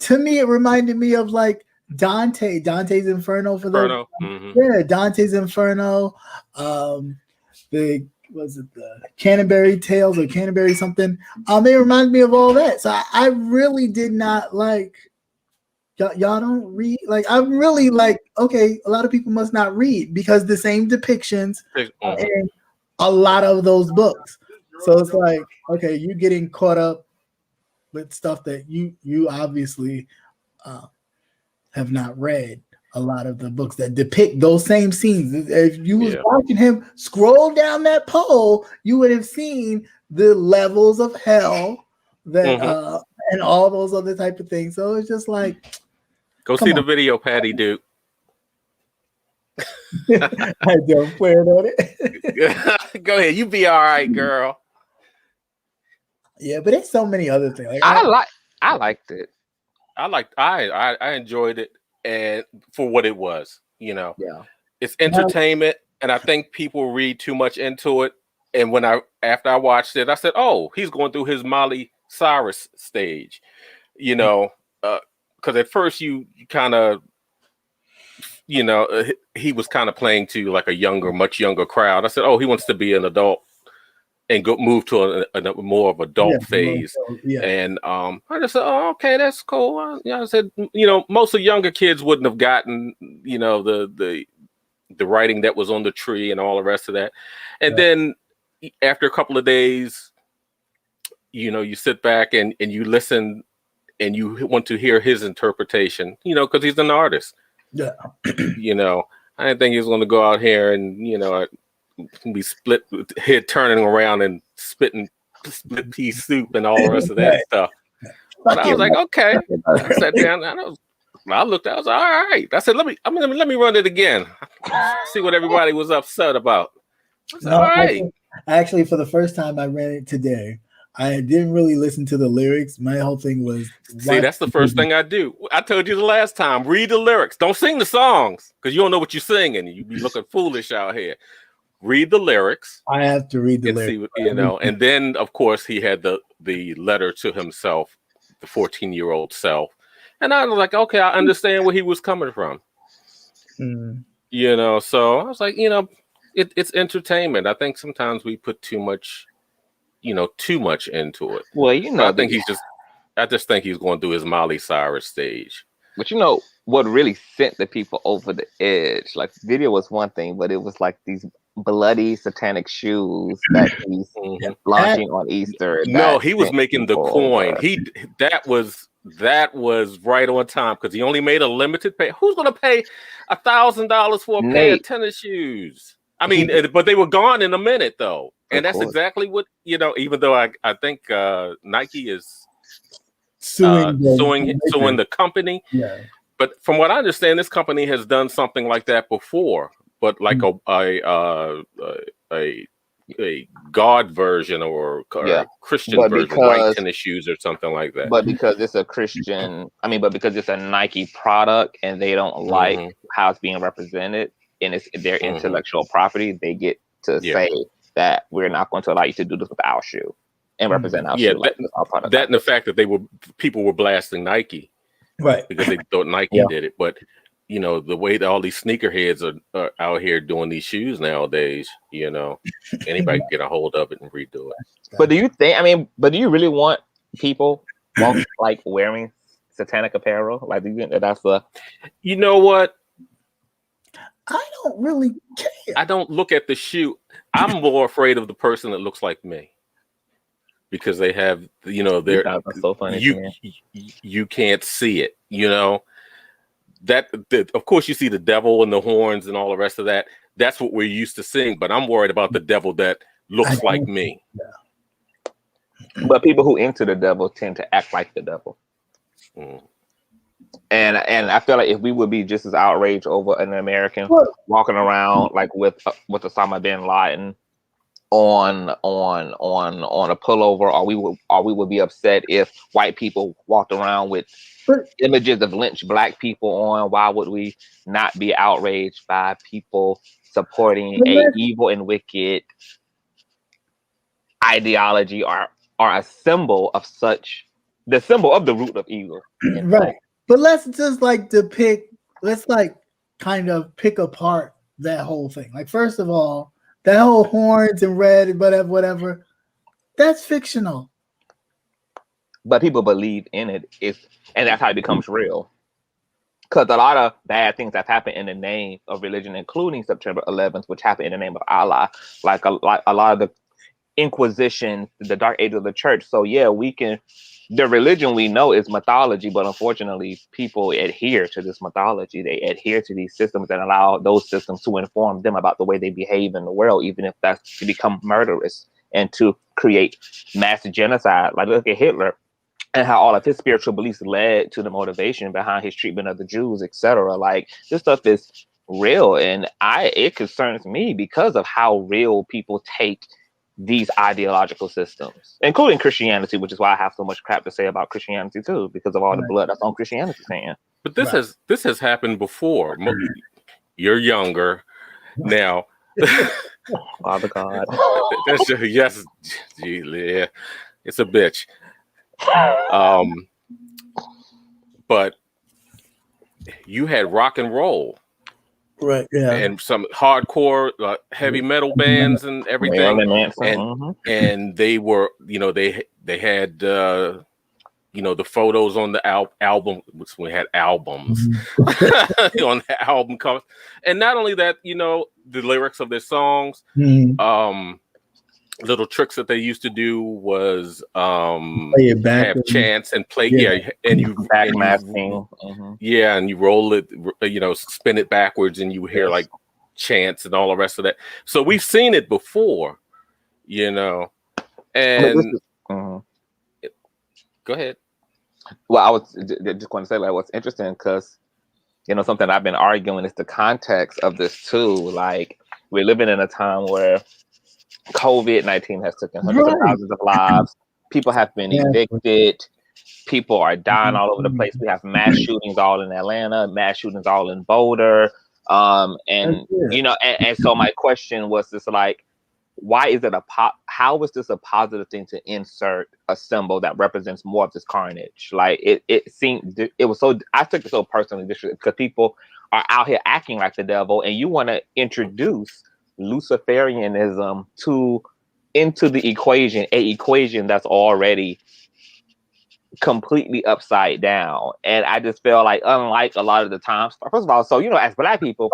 [SPEAKER 1] to me, it reminded me of like Dante's Inferno for the Dante's Inferno. The Canterbury Tales or Canterbury something. They remind me of all that. So I really did not like. Y'all don't read. Like I'm really like, okay, a lot of people must not read because the same depictions are in a lot of those books. So it's like, okay, you're getting caught up with stuff that you obviously have not read. A lot of the books that depict those same scenes. If you was watching him scroll down that pole, you would have seen the levels of hell that and all those other type of things. So it's just like,
[SPEAKER 2] go see the video, Patty Duke.
[SPEAKER 1] I don't plan on it.
[SPEAKER 2] Go ahead, you be all right, girl.
[SPEAKER 1] Yeah, but there's so many other things. Like,
[SPEAKER 3] I liked it.
[SPEAKER 2] I enjoyed it. And for what it was, it's entertainment, and I think people read too much into it. And after I watched it, I said, "Oh, he's going through his Miley Cyrus stage," because at first you kind of, he was kind of playing to like a much younger crowd. I said, "Oh, he wants to be an adult and move to a more of adult phase." And I just said, "Oh, okay, that's cool." I said, most of younger kids wouldn't have gotten, the writing that was on the tree and all the rest of that. And then after a couple of days, you sit back and you listen and you want to hear his interpretation, because he's an artist. Yeah. I didn't think he was going to go out here and, be split head turning around and spitting split pea soup and all the rest of that stuff. But I was like, okay. I sat down and I looked. I was all right. I said, let me run it again. See what everybody was upset about. All right.
[SPEAKER 1] Actually, for the first time, I ran it today. I didn't really listen to the lyrics. My whole thing was
[SPEAKER 2] that's the first thing I do. I told you the last time. Read the lyrics. Don't sing the songs because you don't know what you're singing. You be looking foolish out here. Read the lyrics.
[SPEAKER 1] I have to read the lyrics.
[SPEAKER 2] See, and then of course he had the letter to himself, the 14-year-old self. And I was like, okay, I understand where he was coming from. So I was like, it's entertainment. I think sometimes we put too much into it.
[SPEAKER 3] Well,
[SPEAKER 2] I just think he's going through his Miley Cyrus stage.
[SPEAKER 3] But you know what really sent the people over the edge? Like video was one thing, but it was like these bloody satanic shoes that he's launching on Easter.
[SPEAKER 2] No,
[SPEAKER 3] That
[SPEAKER 2] he was
[SPEAKER 3] sent
[SPEAKER 2] making the
[SPEAKER 3] people
[SPEAKER 2] coin.
[SPEAKER 3] over.
[SPEAKER 2] That was right on time because he only made a limited pay. Who's going to pay $1,000 for a pair of tennis shoes? I mean, but they were gone in a minute though, and that's exactly what Even though I think Nike is suing the company.
[SPEAKER 1] Yeah.
[SPEAKER 2] But from what I understand, this company has done something like that before, but like a God version or Christian version, white tennis shoes or something like that.
[SPEAKER 3] But because it's a Christian, but because it's a Nike product and they don't like how it's being represented and it's their intellectual property, they get to say that we're not going to allow you to do this with our shoe and represent our shoe. Our product.
[SPEAKER 2] That and the fact that people were blasting Nike,
[SPEAKER 1] right?
[SPEAKER 2] Because they thought Nike did it, but the way that all these sneakerheads are out here doing these shoes nowadays, anybody can get a hold of it and redo it.
[SPEAKER 3] But do you really want people like wearing satanic apparel? Like, do you think that's
[SPEAKER 2] you know what?
[SPEAKER 1] I don't really care.
[SPEAKER 2] I don't look at the shoe. I'm more afraid of the person that looks like me. Because they have, they're
[SPEAKER 3] so funny.
[SPEAKER 2] You can't see it, of course you see the devil and the horns and all the rest of that. That's what we're used to seeing. But I'm worried about the devil that looks like me.
[SPEAKER 3] Yeah. But people who into the devil tend to act like the devil. And I feel like if we would be just as outraged over an American walking around like with Osama bin Laden on a pullover, or we would be upset if white people walked around with images of lynched black people on. Why would we not be outraged by people supporting a evil and wicked ideology or a symbol of the symbol of the root of evil?
[SPEAKER 1] Right. But let's just kind of pick apart that whole thing. Like, first of all, that whole horns and red and whatever, that's fictional.
[SPEAKER 3] But people believe in it, and that's how it becomes real. Because a lot of bad things have happened in the name of religion, including September 11th, which happened in the name of Allah, like a lot of the Inquisition, the Dark Age of the Church. So the religion we know is mythology, but unfortunately, people adhere to this mythology. They adhere to these systems and allow those systems to inform them about the way they behave in the world, even if that's to become murderous and to create mass genocide. Like, look at Hitler and how all of his spiritual beliefs led to the motivation behind his treatment of the Jews, etc. Like, this stuff is real, and it concerns me because of how real people take these ideological systems, including Christianity, which is why I have so much crap to say about Christianity too, because of all the blood that's on Christianity's hand.
[SPEAKER 2] But this has happened before. You're younger now.
[SPEAKER 3] Father God.
[SPEAKER 2] Yes, yeah, it's a bitch. But you had rock and roll.
[SPEAKER 1] Right, yeah,
[SPEAKER 2] and some hardcore heavy metal bands and everything, and they were, they had, the photos on the album, which we had albums on the album cover, and not only that, the lyrics of their songs. Little tricks that they used to do was have chants and play, and you
[SPEAKER 3] backmasking,
[SPEAKER 2] and you roll it, spin it backwards, and you hear like chants and all the rest of that. So we've seen it before, and go ahead.
[SPEAKER 3] Well, I was just going to say, like, what's interesting, because something I've been arguing is the context of this too. Like, we're living in a time where COVID-19 has taken hundreds of thousands of lives. People have been evicted. People are dying all over the place. We have mass shootings all in Atlanta, mass shootings all in Boulder. And so my question was just like, why is it how is this a positive thing to insert a symbol that represents more of this carnage? Like, it seemed, it was so, I took it so personally because people are out here acting like the devil, and you want to introduce Luciferianism into the equation, a equation that's already completely upside down. And I just feel like, unlike a lot of the times, first of all, so as Black people,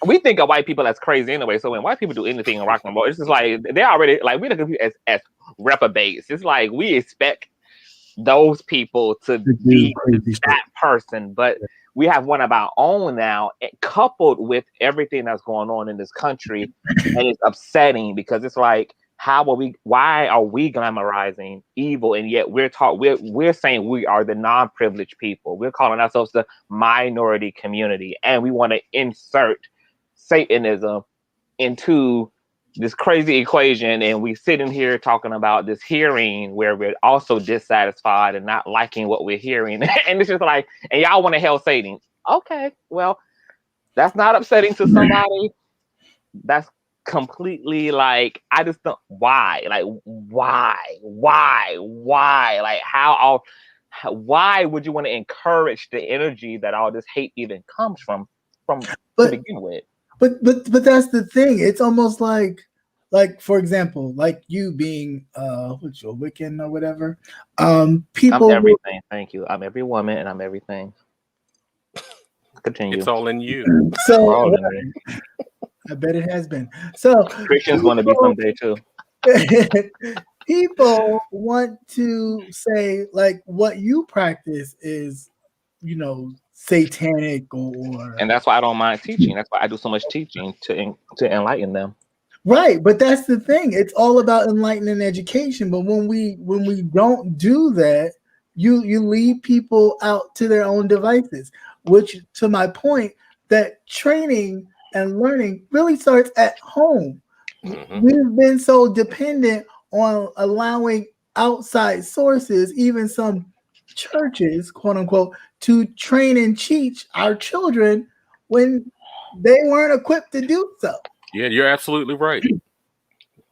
[SPEAKER 3] we think of white people as crazy anyway. So when white people do anything in rock and roll, it's just like they're already like we look at people as reprobates. It's like we expect those people to be that person, but we have one of our own now, coupled with everything that's going on in this country, and it's upsetting because it's like, why are we glamorizing evil, and yet we're saying we are the non-privileged people. We're calling ourselves the minority community, and we want to insert Satanism into this crazy equation, and we sitting here talking about this hearing where we're also dissatisfied and not liking what we're hearing. And it's just like, and y'all want to hell Satan. Okay, well, that's not upsetting to somebody. That's completely like, I just don't, why? Like, why? Like, why would you want to encourage the energy that all this hate even comes from to begin with?
[SPEAKER 1] But that's the thing. It's almost like for example, like you being what's your Wiccan or whatever. People.
[SPEAKER 3] I'm everything. Thank you. I'm every woman and I'm everything. Continue.
[SPEAKER 2] It's all in you.
[SPEAKER 1] So I bet it has been. So
[SPEAKER 3] Christian's going to be someday too.
[SPEAKER 1] People want to say like what you practice is, satanic or.
[SPEAKER 3] And that's why I don't mind teaching. That's why I do so much teaching to enlighten them.
[SPEAKER 1] Right, but that's the thing. It's all about enlightening education. But when we don't do that, you leave people out to their own devices. Which, to my point, that training and learning really starts at home. Mm-hmm. We've been so dependent on allowing outside sources, even some churches, quote unquote, to train and teach our children when they weren't equipped to do so.
[SPEAKER 2] Yeah, you're absolutely right.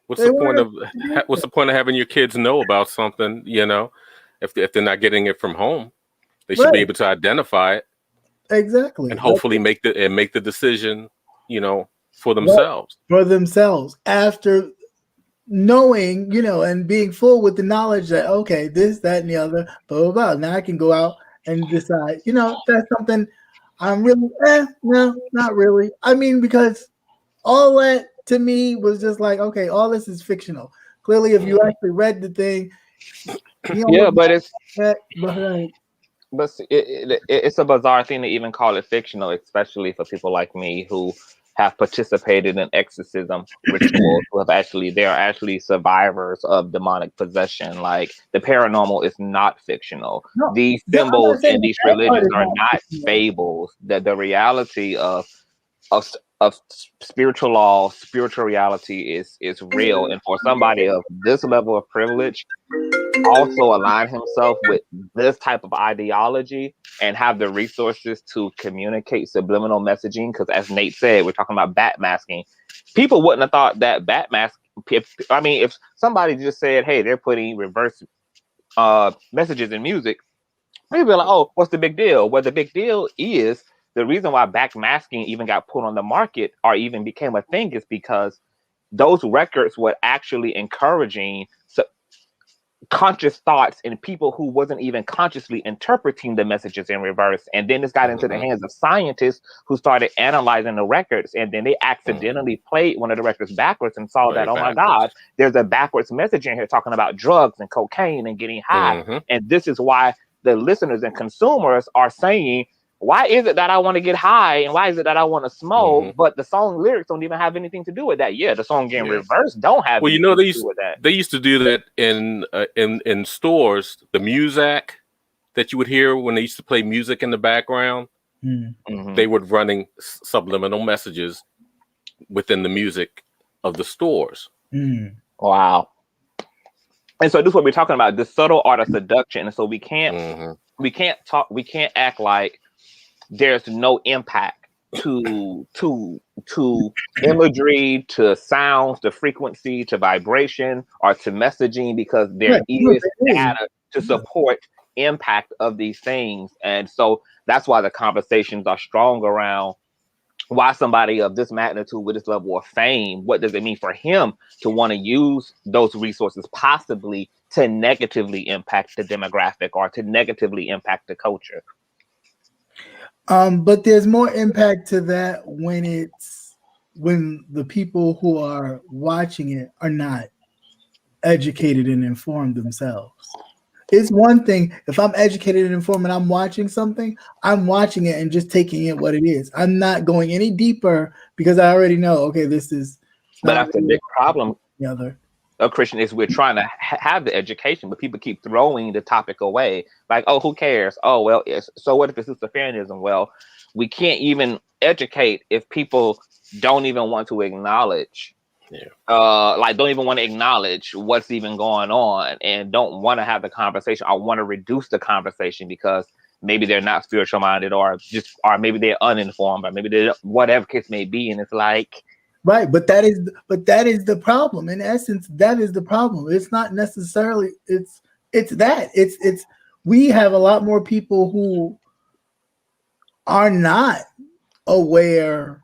[SPEAKER 2] What's the point of having your kids know about something? If they're not getting it from home, they should be able to identify it.
[SPEAKER 1] Exactly.
[SPEAKER 2] And hopefully make the decision, for themselves.
[SPEAKER 1] For themselves after knowing, and being full with the knowledge that, okay, this, that, and the other, blah, blah, blah. Now I can go out and decide, that's something I'm really, no, not really. I mean, because all that to me was just like, okay, all this is fictional. Clearly, if you actually read the thing,
[SPEAKER 3] but it's it's a bizarre thing to even call it fictional, especially for people like me who have participated in exorcism rituals. They're actually survivors of demonic possession. Like, the paranormal is not fictional. No, these symbols in these religions are not fables. The reality of spiritual law, spiritual reality is real. And for somebody of this level of privilege, also align himself with this type of ideology and have the resources to communicate subliminal messaging. Because as Nate said, we're talking about backmasking. People wouldn't have thought that if somebody just said, hey, they're putting reverse messages in music, we'd be like, oh, what's the big deal? Well, the big deal is the reason why backmasking even got put on the market or even became a thing is because those records were actually encouraging conscious thoughts in people who wasn't even consciously interpreting the messages in reverse. And then this got into the hands of scientists who started analyzing the records, and then they accidentally played one of the records backwards and saw that, oh my God, there's a backwards message in here talking about drugs and cocaine and getting high. And this is why the listeners and consumers are saying, why is it that I want to get high and why is it that I want to smoke? But the song lyrics don't even have anything to do with that. Yeah, the song in reverse don't have anything to do with that.
[SPEAKER 2] They used to do that in stores. The music that you would hear when they used to play music in the background, they were running subliminal messages within the music of the stores.
[SPEAKER 3] Wow. And so this is what we're talking about, the subtle art of seduction. And so we can't act like there's no impact to imagery, to sounds, to frequency, to vibration, or to messaging, because there is data to support impact of these things. And so that's why the conversations are strong around why somebody of this magnitude with this level of fame, what does it mean for him to want to use those resources possibly to negatively impact the demographic or to negatively impact the culture.
[SPEAKER 1] But there's more impact to that when the people who are watching it are not educated and informed themselves. It's one thing if I'm educated and informed and I'm watching something, I'm watching it and just taking it what it is. I'm not going any deeper because I already know, okay, this is.
[SPEAKER 3] But that's the big problem.
[SPEAKER 1] The other.
[SPEAKER 3] Christian is we're trying to have the education, but people keep throwing the topic away. Like, oh, who cares? Oh, well, so what if it's Luciferianism? Well, we can't even educate if people don't even want to acknowledge. Like don't even want to acknowledge what's even going on and don't want to have the conversation. I want to reduce the conversation because maybe they're not spiritual minded or maybe they're uninformed or maybe they're whatever case may be. And it's like,
[SPEAKER 1] right. But that is the problem. In essence, that is the problem. It's not necessarily, it's we have a lot more people who are not aware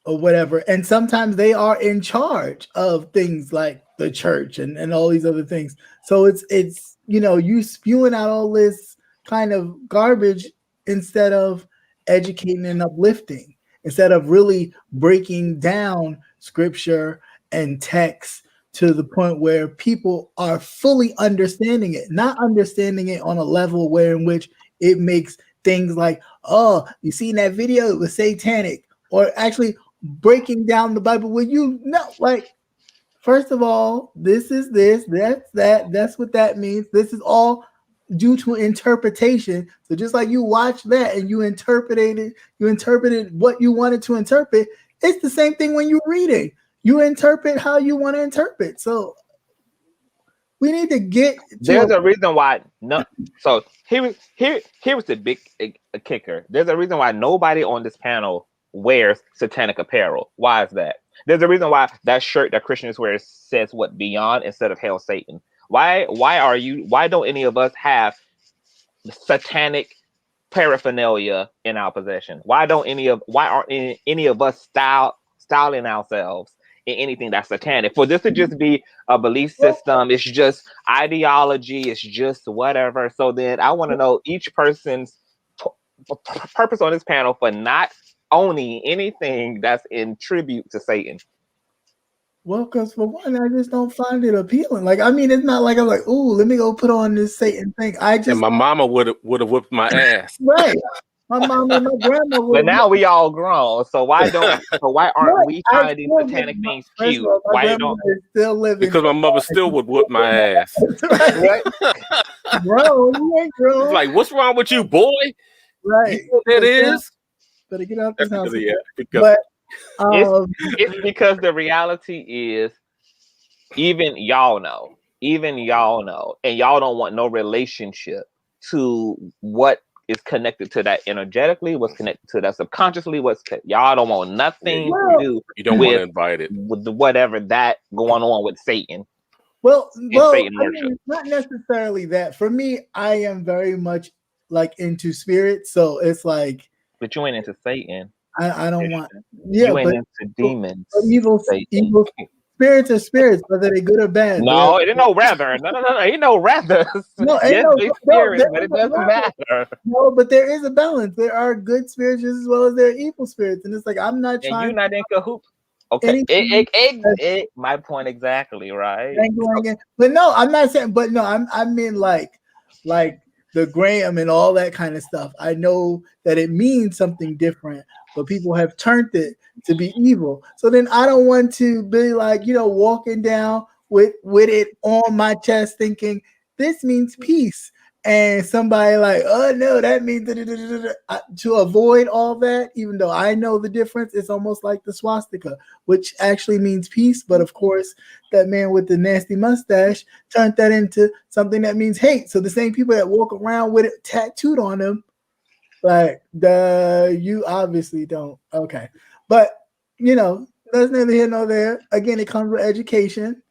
[SPEAKER 1] or whatever, and sometimes they are in charge of things like the church and all these other things. So it's you spewing out all this kind of garbage instead of educating and uplifting, instead of really breaking down scripture and text to the point where people are fully understanding it, not understanding it on a level where in which it makes things like, oh, you seen that video, it was satanic, or actually breaking down the Bible when like, first of all, this is this, that's what that means. This is all due to interpretation. So just like you watch that and you interpreted what you wanted to interpret, it's the same thing when you're reading. You interpret how you want to interpret. So we need to get to
[SPEAKER 3] there's a reason why so here was the big kicker. There's a reason why nobody on this panel wears satanic apparel. Why is that? There's a reason why that shirt that Christians wear says what beyond instead of Hail Satan. Why don't any of us have satanic paraphernalia in our possession? Why aren't any of us styling ourselves in anything that's satanic? For this to just be a belief system, it's just ideology, it's just whatever. So then I want to know each person's purpose on this panel for not owning anything that's in tribute to Satan.
[SPEAKER 1] Well, because for one, I just don't find it appealing. Like, I mean, it's not like I'm like, ooh, let me go put on this Satan thing.
[SPEAKER 2] And my mama would have whipped my ass.
[SPEAKER 1] Right. My mom and my grandma would.
[SPEAKER 3] But now we all grown, so why aren't we finding satanic things cute? Why don't
[SPEAKER 1] still living?
[SPEAKER 2] Because my mother still would whip my ass.
[SPEAKER 1] Right. Bro, you ain't grown.
[SPEAKER 2] It's like, what's wrong with you, boy?
[SPEAKER 1] Right.
[SPEAKER 2] It is.
[SPEAKER 1] Better get out this house.
[SPEAKER 2] But
[SPEAKER 3] it's because the reality is, even y'all know, and y'all don't want no relationship to what is connected to that energetically, what's connected to that subconsciously, y'all don't want nothing to do.
[SPEAKER 2] You don't want to invite it
[SPEAKER 3] with whatever that going on with Satan.
[SPEAKER 1] Well, Satan worship. It's not necessarily that. For me, I am very much like into spirit, so it's like.
[SPEAKER 3] But you ain't into Satan.
[SPEAKER 1] I don't want. Yeah,
[SPEAKER 3] you ain't into demons.
[SPEAKER 1] Evil spirits are spirits, whether they're good or bad.
[SPEAKER 3] No, it ain't no rather. No. Ain't no rather.
[SPEAKER 1] No,
[SPEAKER 3] yes, spirits, but it doesn't matter.
[SPEAKER 1] No, but there is a balance. There are good spirits as well as there are evil spirits, and it's like I'm not trying.
[SPEAKER 3] And you're not in cahoots. Okay, my point exactly, right?
[SPEAKER 1] But no, I'm not saying. But no, I mean like the Graham and all that kind of stuff. I know that it means something different, but people have turned it to be evil. So then I don't want to be like, walking down with it on my chest thinking this means peace. And somebody like, oh no, that means to avoid all that, even though I know the difference, it's almost like the swastika, which actually means peace. But of course, that man with the nasty mustache turned that into something that means hate. So the same people that walk around with it tattooed on them, like you obviously don't. Okay. But that's neither here nor there. Again, it comes with education.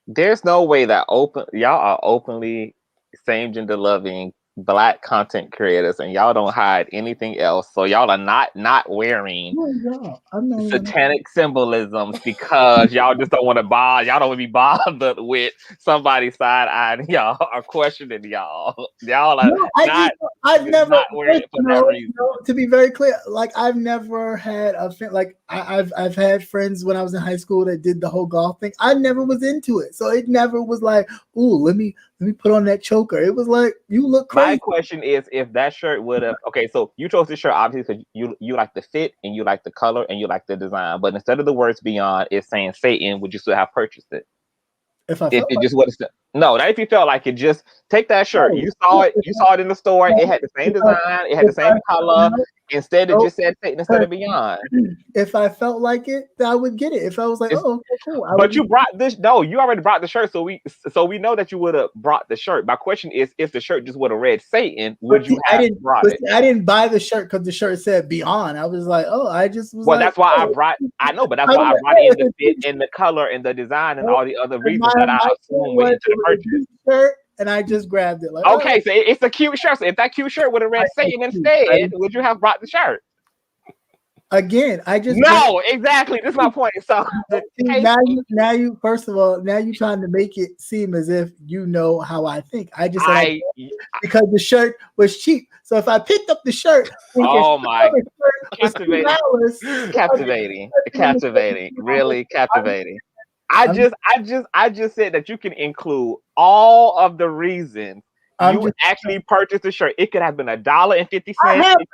[SPEAKER 3] There's no way that y'all are openly same gender loving Black content creators, and y'all don't hide anything else. So y'all are not wearing satanic symbolisms because y'all just don't want to bother. Y'all don't want to be bothered with somebody side eyeing y'all or questioning y'all. Y'all are
[SPEAKER 1] I've never
[SPEAKER 3] not wearing it for that reason.
[SPEAKER 1] To be very clear, like I've never had a like I've had friends when I was in high school that did the whole golf thing. I never was into it, so it never was like, ooh, let me put on that choker. It was like, you look crazy.
[SPEAKER 3] My question is, if that shirt would have, okay, so you chose this shirt obviously because you like the fit and you like the color and you like the design, but instead of the words beyond, it's saying Satan, would you still have purchased it? If it just would have, no, not if you felt like it. Just take that shirt. You saw it in the store. It had the same design. It had the same color. Instead, it just said Satan instead of beyond.
[SPEAKER 1] If I felt like it, I would get it. If I was like, oh, okay, cool.
[SPEAKER 3] But you brought this. No, you already brought the shirt, so we know that you would have brought the shirt. My question is, if the shirt just would have read Satan, would you have brought it?
[SPEAKER 1] I didn't buy the shirt because the shirt said beyond. I was like, oh, I just was.
[SPEAKER 3] Well, that's why I brought. I know, but that's why I brought in the fit and the color and the design and all the other reasons that I assume went into the purchase.
[SPEAKER 1] Shirt, and I just grabbed it. Like,
[SPEAKER 3] okay, so it's a cute shirt. So if that cute shirt would have read Satan instead, would you have brought the shirt?
[SPEAKER 1] Again, I just
[SPEAKER 3] exactly. That's my point. So
[SPEAKER 1] now you first of all, now you're trying to make it seem as if you know how I think. I just said because the shirt was cheap. So if I picked up the shirt,
[SPEAKER 3] captivating, really captivating. I just said that you can include all of the reasons you actually purchased the shirt. It could have been $1.50. It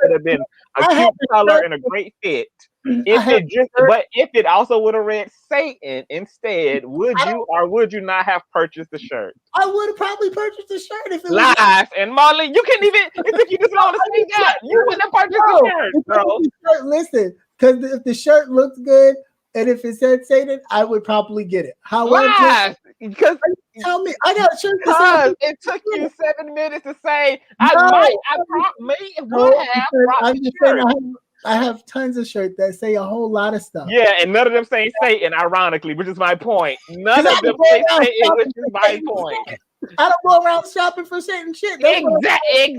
[SPEAKER 3] could have been a cute color and a great fit. But if it also would have read Satan instead, would you or would you not have purchased the shirt?
[SPEAKER 1] I would have probably purchased the shirt if it
[SPEAKER 3] was live. And Marley, you couldn't even. It's like you just want to say that you wouldn't have purchased the shirt, bro.
[SPEAKER 1] Listen, because if the shirt looks good. And if it said Satan, I would probably get it.
[SPEAKER 3] However, because
[SPEAKER 1] tell me, I got a shirt.
[SPEAKER 3] Because it took you 7 minutes to say I
[SPEAKER 1] have tons of shirts that say a whole lot of stuff.
[SPEAKER 3] Yeah, and none of them say Satan, ironically, which is my point. None of them say Satan, which is my point.
[SPEAKER 1] I don't go around shopping for certain shit.
[SPEAKER 3] Exactly.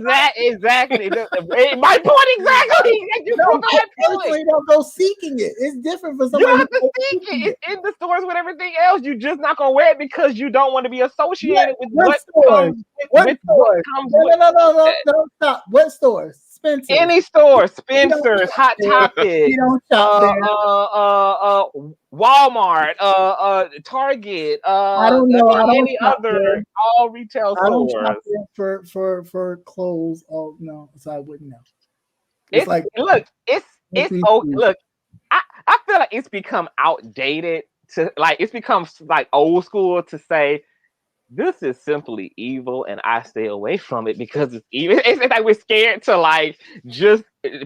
[SPEAKER 3] My point exactly. You
[SPEAKER 1] don't go seeking it. It's different for somebody.
[SPEAKER 3] You don't have to seek it. It's in the stores with everything else. You just not gonna wear it because you don't want to be associated with what stores.
[SPEAKER 1] No, stop. What stores? Spencer's.
[SPEAKER 3] Any store, Spencer's, Hot Topic, Walmart, Target,
[SPEAKER 1] I don't know.
[SPEAKER 3] Any other all retail stores.
[SPEAKER 1] I don't shop for clothes. Oh no, so I wouldn't know.
[SPEAKER 3] It's like look, look. I feel like it's become outdated it's become like old school to say this is simply evil and I stay away from it because it's evil. It's like we're scared to like just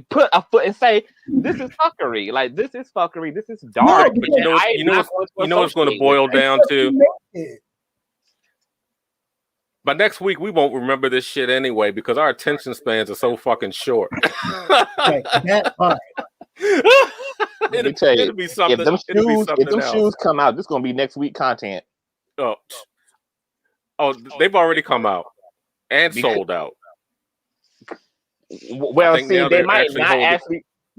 [SPEAKER 3] put a foot and say this is fuckery. Like this is fuckery. This is dark.
[SPEAKER 2] No, you know what's going to boil down to. By next week, we won't remember this shit anyway because our attention spans are so fucking short.
[SPEAKER 1] Right, that part.
[SPEAKER 3] It'll be something. If them shoes come out, this is gonna be next week content.
[SPEAKER 2] Oh, they've already come out and sold out.
[SPEAKER 3] Well, see, they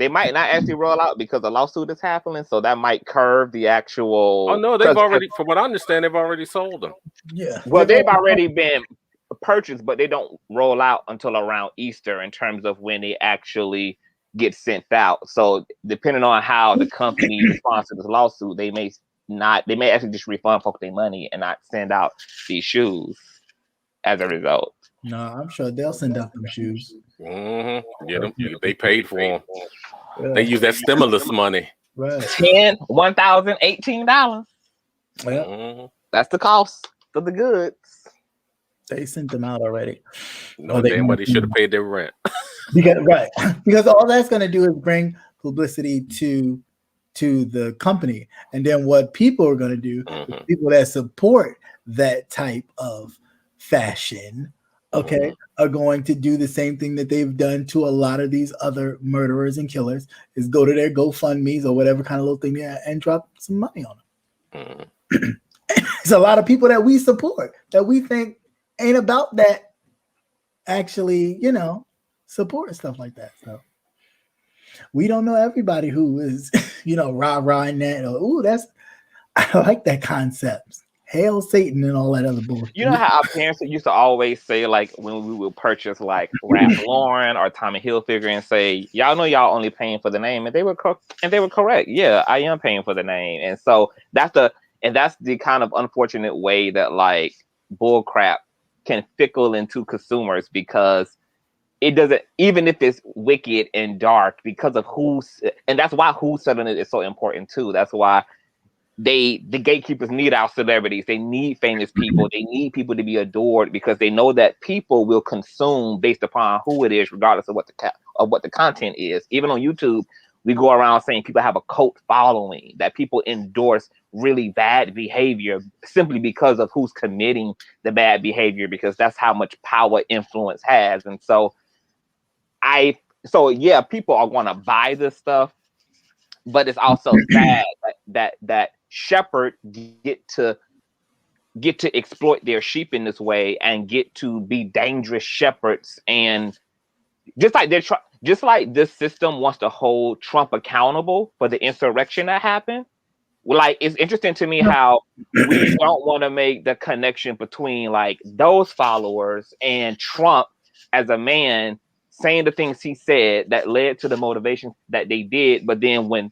[SPEAKER 3] might not actually roll out because the lawsuit is happening, so that might curve the actual.
[SPEAKER 2] Oh no, they've already, from what I understand, they've already sold them.
[SPEAKER 1] Yeah.
[SPEAKER 3] Well, they've already been purchased, but they don't roll out until around Easter in terms of when they actually get sent out. So depending on how the company responds to this lawsuit, they may actually just refund folks their money and not send out these shoes as a result.
[SPEAKER 1] No, I'm sure they'll send out them shoes.
[SPEAKER 2] Mm-hmm. Get them. They paid for them. Yeah. They use that stimulus money.
[SPEAKER 1] Right.
[SPEAKER 3] $1,018.
[SPEAKER 1] Yeah.
[SPEAKER 3] That's the cost of the goods.
[SPEAKER 1] They sent them out already.
[SPEAKER 2] No, damn, but they should have paid their rent.
[SPEAKER 1] Because all that's going to do is bring publicity to the company, and then what people are going to do, people that support that type of fashion, are going to do the same thing that they've done to a lot of these other murderers and killers, is go to their GoFundMe's or whatever kind of little thing and drop some money on them. It's a lot of people that we support that we think ain't about that actually, support stuff like that. So we don't know everybody who is, rah in that. Ooh, I like that concept. Hail Satan and all that other bullshit.
[SPEAKER 3] You know how our parents used to always say, like, when we would purchase like Ralph Lauren or Tommy Hilfiger, and say, "Y'all know y'all only paying for the name," and they were correct. Yeah, I am paying for the name, and so that's the kind of unfortunate way that like bull crap can fickle into consumers, because it doesn't, even if it's wicked and dark, because of and that's why who's selling it is so important too. That's why the gatekeepers need our celebrities. They need famous people. They need people to be adored, because they know that people will consume based upon who it is, regardless of what the content is. Even on YouTube, we go around saying people have a cult following, that people endorse really bad behavior simply because of who's committing the bad behavior, because that's how much power influence has. And so yeah, people are going to buy this stuff, but it's also sad that shepherds get to exploit their sheep in this way and get to be dangerous shepherds. And just like this system wants to hold Trump accountable for the insurrection that happened. Like, it's interesting to me how we don't want to make the connection between like those followers and Trump as a man saying the things he said that led to the motivation that they did. But then when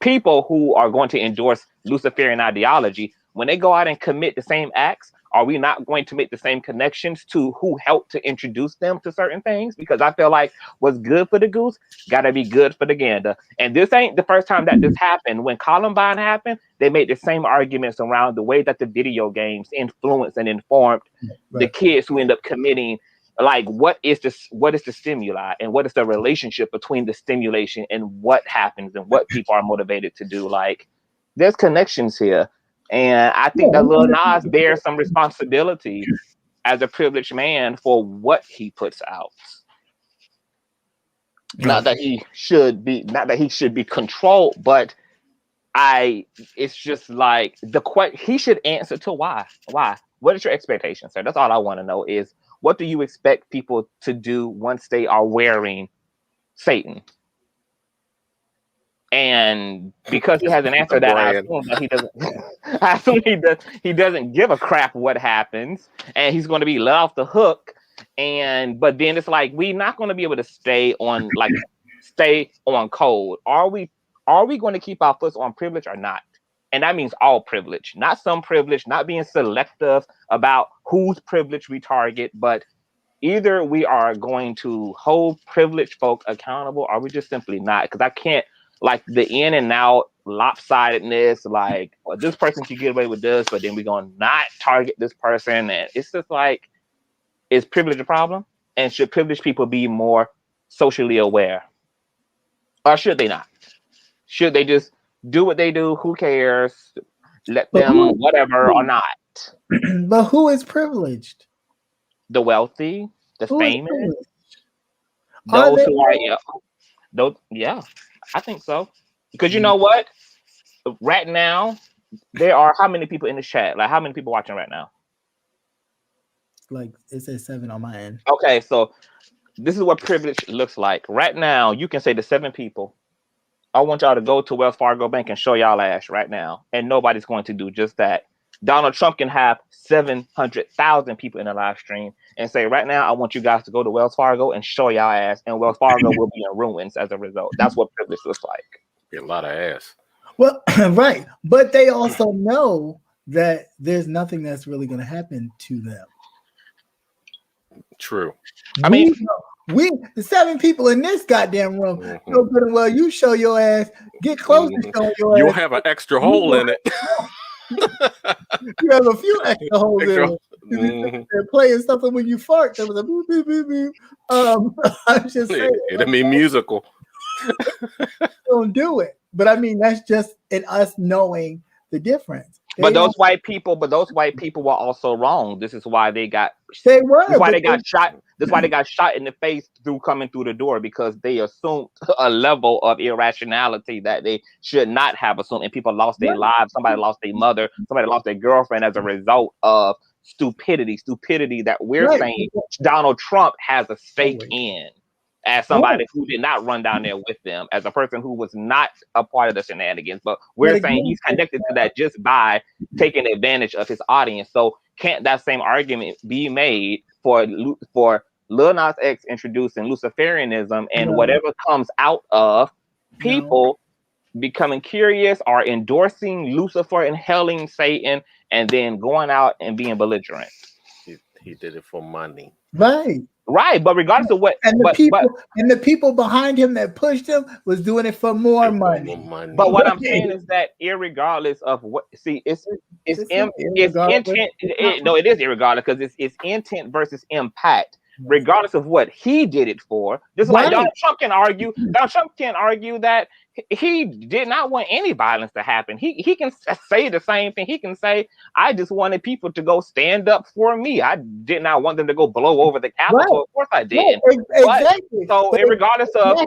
[SPEAKER 3] people who are going to endorse Luciferian ideology, when they go out and commit the same acts, are we not going to make the same connections to who helped to introduce them to certain things? Because I feel like what's good for the goose gotta be good for the gander. And this ain't the first time that this happened. When Columbine happened, they made the same arguments around the way that the video games influenced and informed the kids who end up committing. Like, what is the stimuli, and what is the relationship between the stimulation and what happens and what people are motivated to do? Like, there's connections here. And I think that Lil Nas bears some responsibility as a privileged man for what he puts out. Not that he should be controlled, but it's just like he should answer to why. Why? What is your expectation, sir? That's all I want to know is, what do you expect people to do once they are wearing Satan? And because he hasn't answered that, I assume that he doesn't give a crap what happens, and he's going to be let off the hook. But then it's like, we're not going to be able to stay on code. Are we going to keep our foot on privilege or not? And that means all privilege, not some privilege, not being selective about whose privilege we target, but either we are going to hold privileged folk accountable, or we just simply not. Because I can't, like, the in and out lopsidedness, like, well, this person can get away with this, but then we're going to not target this person. And it's just like, is privilege a problem? And should privileged people be more socially aware? Or should they not? Should they just do what they do? Who cares? Let them whatever or not.
[SPEAKER 1] But who is privileged?
[SPEAKER 3] The wealthy, the famous, those who are, yeah, I think so. Because you know what? Right now, there are how many people in the chat? Like, how many people watching right now?
[SPEAKER 1] Like, it says 7 on my end.
[SPEAKER 3] Okay, so this is what privilege looks like. Right now, you can say to 7 people, I want y'all to go to Wells Fargo Bank and show y'all ass right now. And nobody's going to do just that. Donald Trump can have 700,000 people in a live stream and say, right now, I want you guys to go to Wells Fargo and show y'all ass. And Wells Fargo will be in ruins as a result. That's what privilege looks like.
[SPEAKER 2] Be a lot of ass.
[SPEAKER 1] Well, right. But they also know that there's nothing that's really going to happen to them.
[SPEAKER 2] True.
[SPEAKER 1] I mean, the 7 people in this goddamn room know good and well. You show your ass, get close to showing your ass.
[SPEAKER 2] You'll have an extra hole in it.
[SPEAKER 1] You have a few extra holes in it. They're playing something when you fart. There was a boop, boop, boop, boop. I'm just saying.
[SPEAKER 2] It'll be musical.
[SPEAKER 1] Don't do it. But I mean, that's just in us knowing the difference.
[SPEAKER 3] But those white people were also wrong. This is why they got.
[SPEAKER 1] They were.
[SPEAKER 3] That's why they got shot. That's why they got shot in the face coming through the door, because they assumed a level of irrationality that they should not have assumed, and people lost their lives. Somebody lost their mother. Somebody lost their girlfriend as a result of stupidity that we're saying Donald Trump has a stake in, as somebody who did not run down there with them, as a person who was not a part of the shenanigans. But we're saying he's connected to that just by taking advantage of his audience. So can't that same argument be made for Lil Nas X introducing Luciferianism and whatever comes out of people becoming curious or endorsing Lucifer and hailing Satan and then going out and being belligerent?
[SPEAKER 2] He did it for money.
[SPEAKER 3] Right, but regardless of what,
[SPEAKER 1] and the people behind him that pushed him was doing it for more money.
[SPEAKER 3] But what I'm saying is that irregardless of what, see, it's intent. No, it is irregardless because it's intent versus impact. Regardless of what he did it for, just like Donald Trump can argue. Donald Trump can argue that he did not want any violence to happen. He can say the same thing. He can say, I just wanted people to go stand up for me. I did not want them to go blow over the Capitol. Of course I did.
[SPEAKER 1] Exactly.
[SPEAKER 3] So regardless of,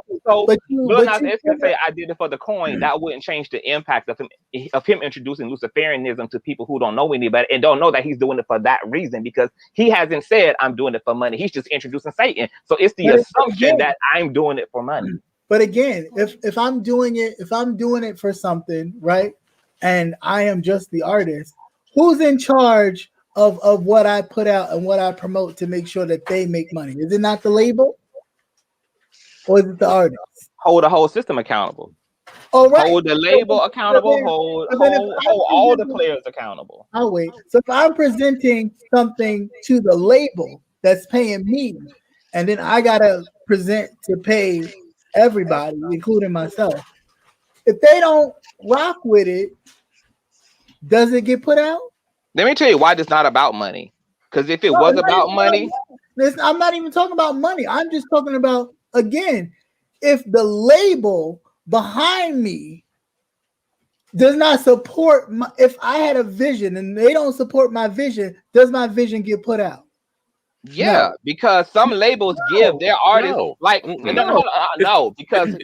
[SPEAKER 3] Lil Nas X can say I did it for the coin. That wouldn't change the impact of him introducing Luciferianism to people who don't know any better and don't know that he's doing it for that reason, because he hasn't said I'm doing it for money. He's just introducing Satan. So it's the assumption that I'm doing it for money.
[SPEAKER 1] But again, if I'm doing it for something, right, and I am just the artist, who's in charge of what I put out and what I promote to make sure that they make money? Is it not the label, or is it the artist?
[SPEAKER 3] Hold the whole system accountable.
[SPEAKER 1] All right.
[SPEAKER 3] Hold the label accountable. Hold all the players accountable.
[SPEAKER 1] I'll wait. So if I'm presenting something to the label that's paying me, and then I gotta present to pay everybody, including myself. If they don't rock with it, does it get put out?
[SPEAKER 3] Let me tell you why it's not about money. Because if it was about money,
[SPEAKER 1] I'm not even talking about money. I'm just talking about, again, if the label behind me does not support if I had a vision and they don't support my vision, does my vision get put out?
[SPEAKER 3] Yeah, because some labels give their artists because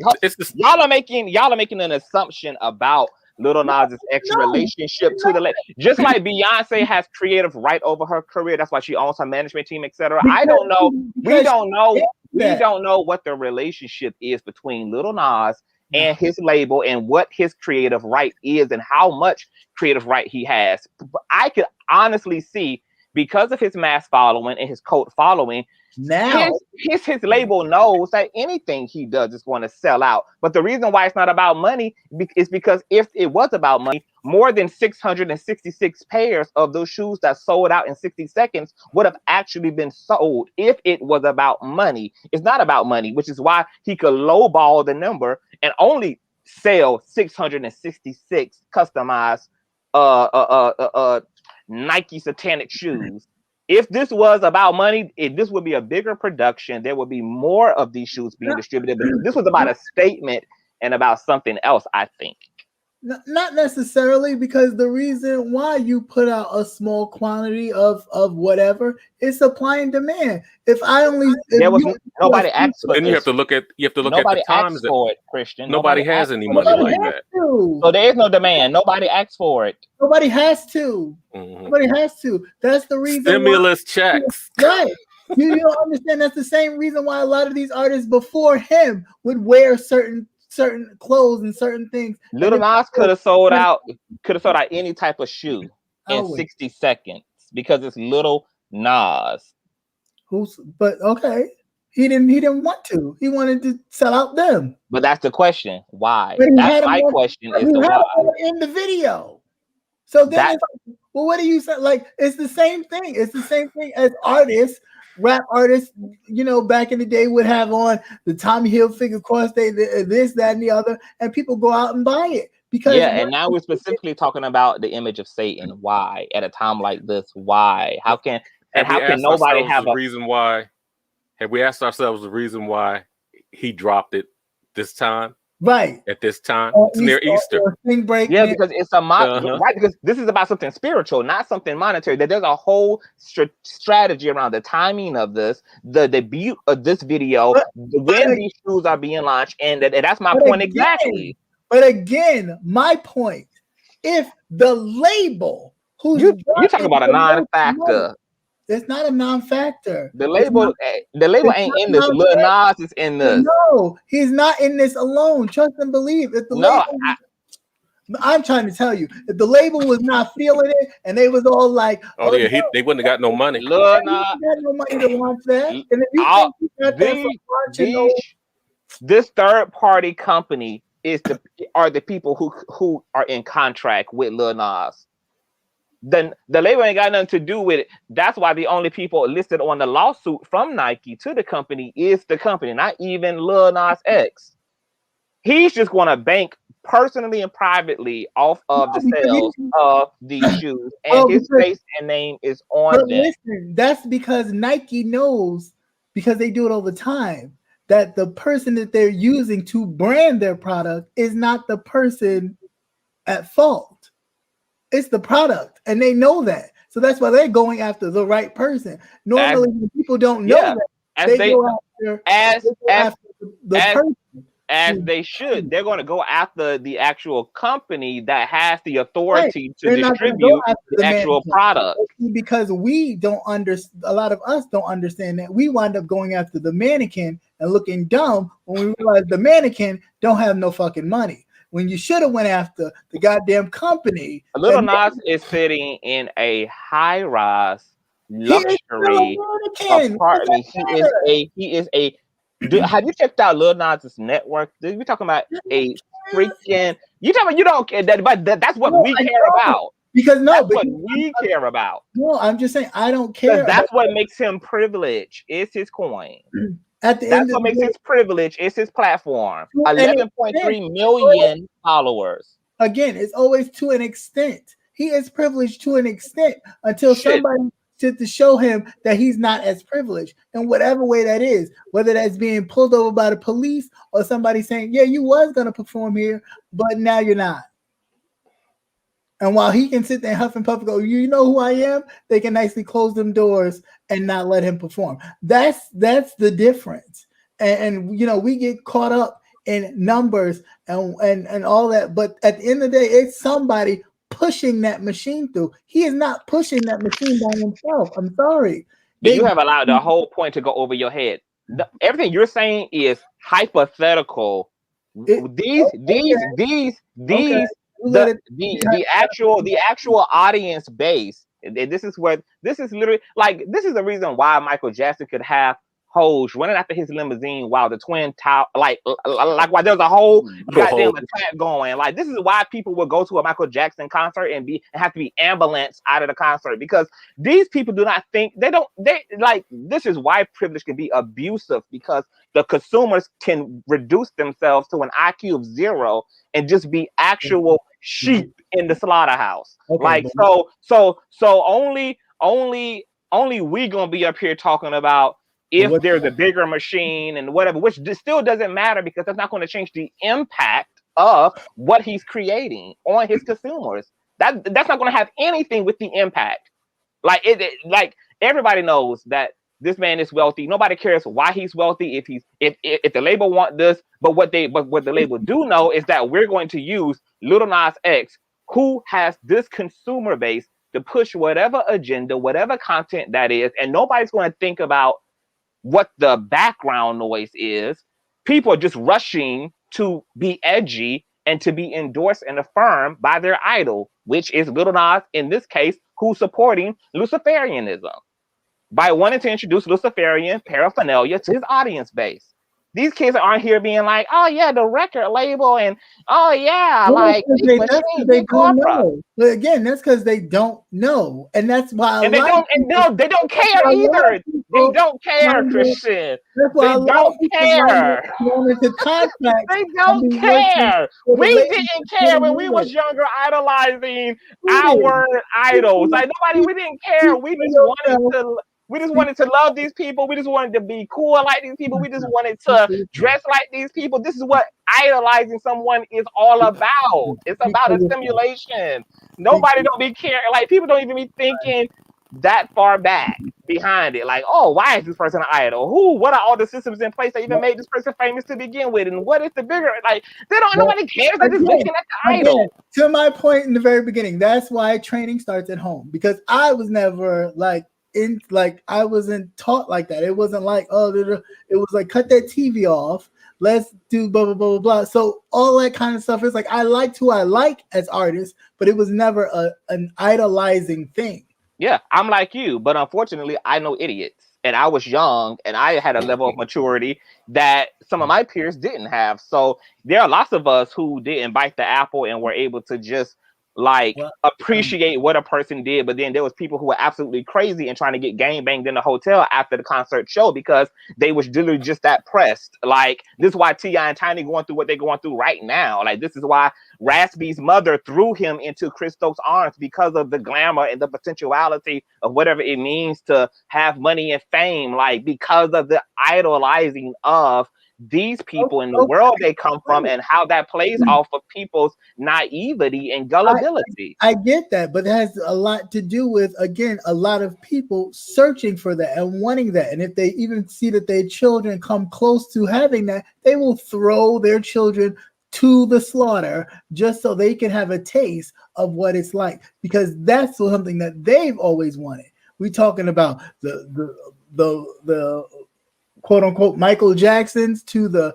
[SPEAKER 3] y'all are making an assumption about Lil Nas X relationship to the label. Just like Beyonce has creative right over her career, that's why she owns her management team, etc. I don't know. We don't know what the relationship is between Lil Nas and his label and what his creative right is and how much creative right he has. I could honestly see, because of his mass following and his cult following, now his label knows that anything he does is going to sell out. But the reason why it's not about money is because if it was about money, more than 666 pairs of those shoes that sold out in 60 seconds would have actually been sold if it was about money. It's not about money, which is why he could lowball the number and only sell 666 customized Nike satanic shoes. If this was about money, this would be a bigger production. There would be more of these shoes being distributed. But this was about a statement and about something else, I think.
[SPEAKER 1] Not necessarily, because the reason why you put out a small quantity of whatever is supply and demand. If I only
[SPEAKER 3] nobody asked for it.
[SPEAKER 2] Then you have to look at
[SPEAKER 3] nobody
[SPEAKER 2] the times
[SPEAKER 3] asked for it, Christian.
[SPEAKER 2] Nobody has any money like that.
[SPEAKER 1] So
[SPEAKER 3] there is no demand. Nobody asked for it.
[SPEAKER 1] Nobody has to. Nobody has to. That's the reason.
[SPEAKER 2] Stimulus checks.
[SPEAKER 1] Right. You don't understand. That's the same reason why a lot of these artists before him would wear certain clothes and certain things.
[SPEAKER 3] Lil Nas could have sold out any type of shoe in 60 seconds because it's Lil Nas.
[SPEAKER 1] But okay. He didn't want to. He wanted to sell out them.
[SPEAKER 3] But that's the question. Why? That's my question. Is the why
[SPEAKER 1] in the video. So then, well, what do you say? Like, it's the same thing. It's the same thing as artists. Rap artists, back in the day would have on the Tommy Hilfiger cross this, that, and the other, and people go out and buy it because
[SPEAKER 3] and now we're specifically talking about the image of Satan. Why at a time like this? Why? How can nobody have a reason
[SPEAKER 2] why? Have we asked ourselves the reason why he dropped it this time?
[SPEAKER 1] Right
[SPEAKER 2] at this time, it's near Easter.
[SPEAKER 3] Because it's a right. Because this is about something spiritual, not something monetary. That there's a whole strategy around the timing of this, the debut of this video, when these shoes are being launched, and that's my point exactly.
[SPEAKER 1] But again, my point: if the label
[SPEAKER 3] You talking about a non-factor.
[SPEAKER 1] It's not a non-factor.
[SPEAKER 3] The label ain't in this. Lil Nas is in this.
[SPEAKER 1] No, he's not in this alone. Trust and believe. If the label, I'm trying to tell you, if the label was not feeling it and they was all like,
[SPEAKER 2] "Oh yeah, they wouldn't have got no money."
[SPEAKER 3] Lil Nas
[SPEAKER 1] got no money to launch that. And if you think you got that from launching
[SPEAKER 3] this third-party company are the people who are in contract with Lil Nas. Then the label ain't got nothing to do with it. That's why the only people listed on the lawsuit from Nike to the company is the company, not even Lil Nas X. He's just going to bank personally and privately off of the sales of these shoes, and his face and name is on them.
[SPEAKER 1] Listen, that's because Nike knows, because they do it all the time, that the person that they're using to brand their product is not the person at fault. It's the product, and they know that. So that's why they're going after the right person. Normally, when people don't know that, they go after the person.
[SPEAKER 3] As they should. They're going to go after the actual company that has the authority to distribute the actual product.
[SPEAKER 1] Because we don't understand, a lot of us don't understand that. We wind up going after the mannequin and looking dumb when we realize the mannequin don't have no fucking money. When you should have went after the goddamn company.
[SPEAKER 3] Lil Nas is sitting in a high-rise luxury apartment. He is a. Have you checked out Lil Nas's network? We're talking about a freaking. You talking about you don't care that, but that's what we care about.
[SPEAKER 1] Because
[SPEAKER 3] that's what we care about.
[SPEAKER 1] No, I'm just saying I don't care.
[SPEAKER 3] That's what makes him privileged. It's his coin.
[SPEAKER 1] That's
[SPEAKER 3] what makes his privilege. It's his platform. 11.3 million followers.
[SPEAKER 1] Again, it's always to an extent. He is privileged to an extent until somebody to show him that he's not as privileged in whatever way that is, whether that's being pulled over by the police or somebody saying, yeah, you was going to perform here, but now you're not. And while he can sit there and huff and puff and go, you know who I am, they can nicely close them doors and not let him perform. That's the difference. And you know, we get caught up in numbers and all that, but at the end of the day, it's somebody pushing that machine through. He is not pushing that machine by himself. I'm sorry.
[SPEAKER 3] You have allowed the whole point to go over your head. Everything you're saying is hypothetical. The actual audience base. This is literally like this is the reason why Michael Jackson could have hoes running after his limousine while the Twin Tower, like why there's a whole goddamn attack going. Like this is why people will go to a Michael Jackson concert and have to be ambulanced out of the concert, because these people do not think this is why privilege can be abusive, because the consumers can reduce themselves to an IQ of 0 and just be actual sheep in the slaughterhouse. Okay, so only we gonna be up here talking about if there's a bigger machine and whatever, which still doesn't matter, because that's not going to change the impact of what he's creating on his consumers. That's not going to have anything with the impact. Like everybody knows that this man is wealthy. Nobody cares why he's wealthy, if the label want this. But what the label do know is that we're going to use Lil Nas X, who has this consumer base, to push whatever agenda, whatever content that is, and nobody's going to think about what the background noise is. People are just rushing to be edgy and to be endorsed and affirmed by their idol, which is Lil Nas in this case, who's supporting Luciferianism by wanting to introduce Luciferian paraphernalia to his audience base. These kids aren't here being like, oh yeah, the record label, and oh yeah, like
[SPEAKER 1] they don't know. But again, that's because they don't know, and that's why.
[SPEAKER 3] And they don't care either. They don't care, Christian. They don't care. They don't care. We didn't care when we was younger, idolizing our idols. Like we didn't care. We just wanted to love these people. We just wanted to be cool like these people. We just wanted to dress like these people. This is what idolizing someone is all about. It's about a simulation. Nobody don't be caring. Like people don't even be thinking that far back, behind it. Like, oh, why is this person an idol? What are all the systems in place that even made this person famous to begin with? And what is the bigger, like, nobody cares. They're just looking at the idol.
[SPEAKER 1] To my point in the very beginning, that's why training starts at home, because I was never I wasn't taught like that. It wasn't like, it was like, cut that TV off. Let's do blah, blah, blah, blah, blah. So all that kind of stuff is like, I liked who I like as artists, but it was never an idolizing thing.
[SPEAKER 3] Yeah, I'm like you, but unfortunately, I know idiots. And I was young, and I had a level of maturity that some of my peers didn't have. So there are lots of us who didn't bite the apple and were able to just appreciate what a person did. But then there was people who were absolutely crazy and trying to get gang banged in the hotel after the concert show because they was literally just that pressed. Like, this is why T.I. and Tiny going through what they're going through right now. Like, this is why Raspy's mother threw him into Chris Stokes' arms, because of the glamour and the potentiality of whatever it means to have money and fame, like, because of the idolizing of these people in the world they come from, and how that plays off of people's naivety and gullibility.
[SPEAKER 1] I get that, but it has a lot to do with, again, a lot of people searching for that and wanting that. And if they even see that their children come close to having that, they will throw their children to the slaughter just so they can have a taste of what it's like, because that's something that they've always wanted. We're talking about the quote unquote Michael Jacksons to the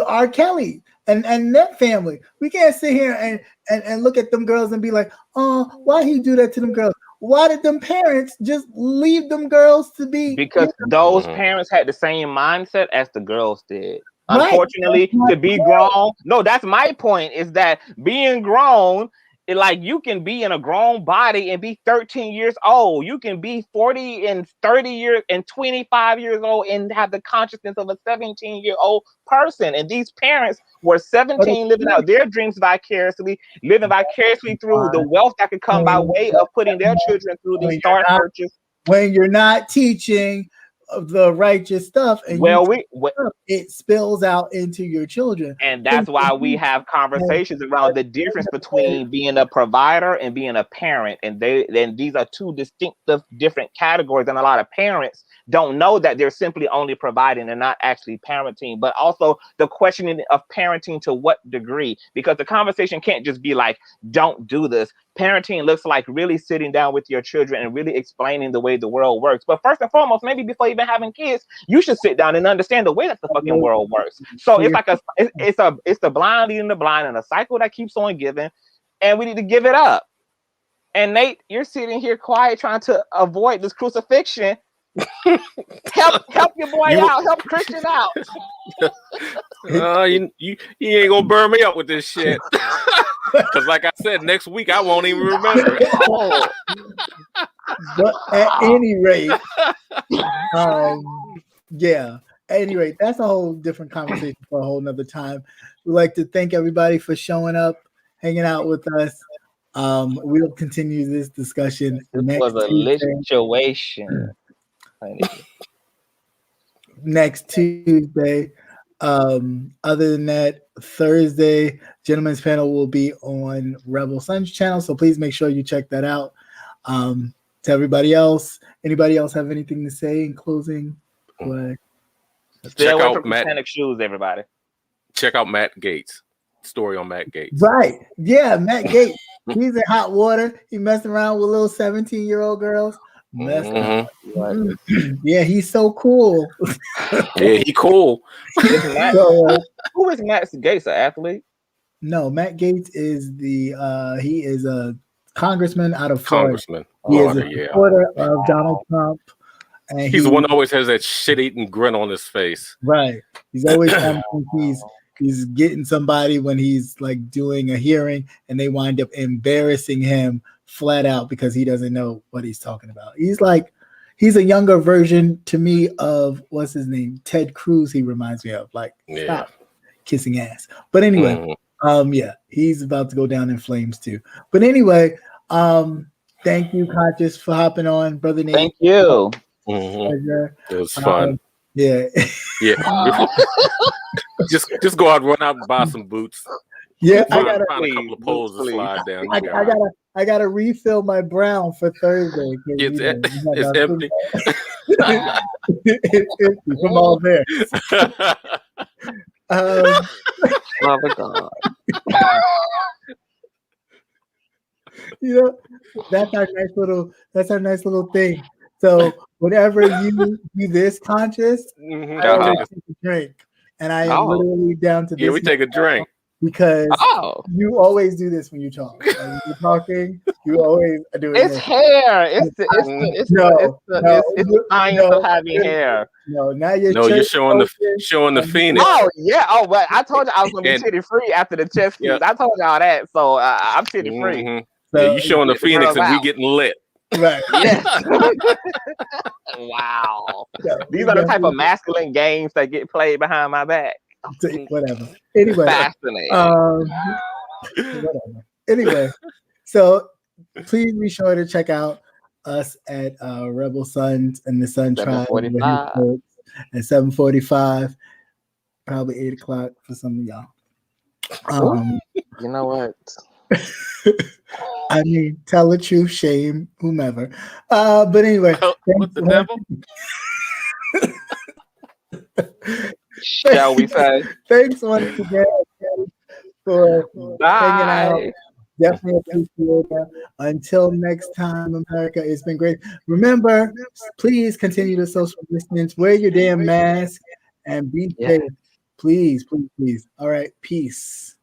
[SPEAKER 1] R. Kelly and that family. We can't sit here and look at them girls and be like, oh, why he do that to them girls? Why did them parents just leave them girls to be?
[SPEAKER 3] Because those parents had the same mindset as the girls did. Unfortunately, to be grown. No, that's my point, is that being grown, like, you can be in a grown body and be 13 years old. You can be 40 and 30 years and 25 years old and have the consciousness of a 17-year-old person. And these parents were 17, living out their dreams vicariously, living vicariously through the wealth that could come by way of putting their children through these star searches.
[SPEAKER 1] When you're not teaching the righteous stuff, and it spills out into your children,
[SPEAKER 3] and that's why we have conversations around the difference between being a provider and being a parent, and these are two distinctive different categories, and a lot of parents don't know that they're simply only providing and not actually parenting. But also the questioning of parenting, to what degree, because the conversation can't just be like, don't do this. Parenting looks like really sitting down with your children and really explaining the way the world works. But first and foremost, maybe before even having kids, you should sit down and understand the way that the fucking world works. So it's like it's the blind leading the blind, and a cycle that keeps on giving, and we need to give it up. And Nate, you're sitting here quiet, trying to avoid this crucifixion. help your boy out. Help Christian out.
[SPEAKER 2] You ain't gonna burn me up with this shit. Because like I said, next week I won't even remember it.
[SPEAKER 1] But at any rate, at any rate, that's a whole different conversation for a whole nother time. We'd like to thank everybody for showing up, hanging out with us. We'll continue this discussion next
[SPEAKER 3] situation.
[SPEAKER 1] Next Tuesday. Other than that, Thursday, Gentlemen's Panel will be on Rebel Sun's channel, so please make sure you check that out. To everybody else, anybody else have anything to say in closing?
[SPEAKER 3] Stay away from Satanic shoes, everybody.
[SPEAKER 2] Check out Matt Gates' story on Matt Gates.
[SPEAKER 1] Right. Yeah, Matt Gates. He's in hot water. He messing around with little 17-year-old girls. Yeah, he's so cool.
[SPEAKER 2] Yeah, he cool.
[SPEAKER 3] Who is Matt Gates, an athlete?
[SPEAKER 1] No, Matt Gates is he is a congressman out of Florida. He is a supporter of Donald Trump. And
[SPEAKER 2] he's the one that always has that shit-eating grin on his face.
[SPEAKER 1] Right. He's always he's getting somebody when he's like doing a hearing, and they wind up embarrassing him flat out because he doesn't know what he's talking about. He's a younger version to me of what's his name, Ted Cruz. He reminds me of, like, stop kissing ass. But anyway, he's about to go down in flames too. But anyway, thank you, Conscious, for hopping on, brother Nate.
[SPEAKER 3] Thank you.
[SPEAKER 2] It was fun.
[SPEAKER 1] Yeah.
[SPEAKER 2] just go out, run out and buy some boots.
[SPEAKER 1] Yeah,
[SPEAKER 2] find a couple of poles to slide down.
[SPEAKER 1] I gotta refill my brown for Thursday.
[SPEAKER 2] It's empty.
[SPEAKER 1] From all there.
[SPEAKER 3] Oh my God.
[SPEAKER 1] You know, that's our nice little thing. So whenever you do this conscious, I always take a drink. And I am literally down to this.
[SPEAKER 2] Yeah, we take a drink.
[SPEAKER 1] Because you always do this when you talk. Like when you're talking, you always do it.
[SPEAKER 3] It's hair. It's the science of having hair.
[SPEAKER 1] No, now you're
[SPEAKER 2] showing the phoenix.
[SPEAKER 3] Oh yeah. Oh, but I told you I was gonna be titty free after the chest piece. I told y'all that, so I'm titty free.
[SPEAKER 2] So, yeah, you showing the phoenix and we getting lit.
[SPEAKER 1] Right.
[SPEAKER 3] Yes. Wow. Yeah, these are the type of masculine games that get played behind my back.
[SPEAKER 1] Whatever. Anyway.
[SPEAKER 3] Fascinating.
[SPEAKER 1] Whatever. Anyway, so please be sure to check out us at Rebel Sons and the Sun Tribe at 7:45, probably 8 o'clock for some of y'all.
[SPEAKER 3] You know what?
[SPEAKER 1] I mean, tell the truth, shame whomever. But anyway,
[SPEAKER 2] what the devil?
[SPEAKER 3] Shall we say?
[SPEAKER 1] Thanks once again for hanging out. Definitely appreciate it. Until next time, America, it's been great. Remember, please continue the social distance. Wear your damn mask and be safe. Please, please, please. All right, peace.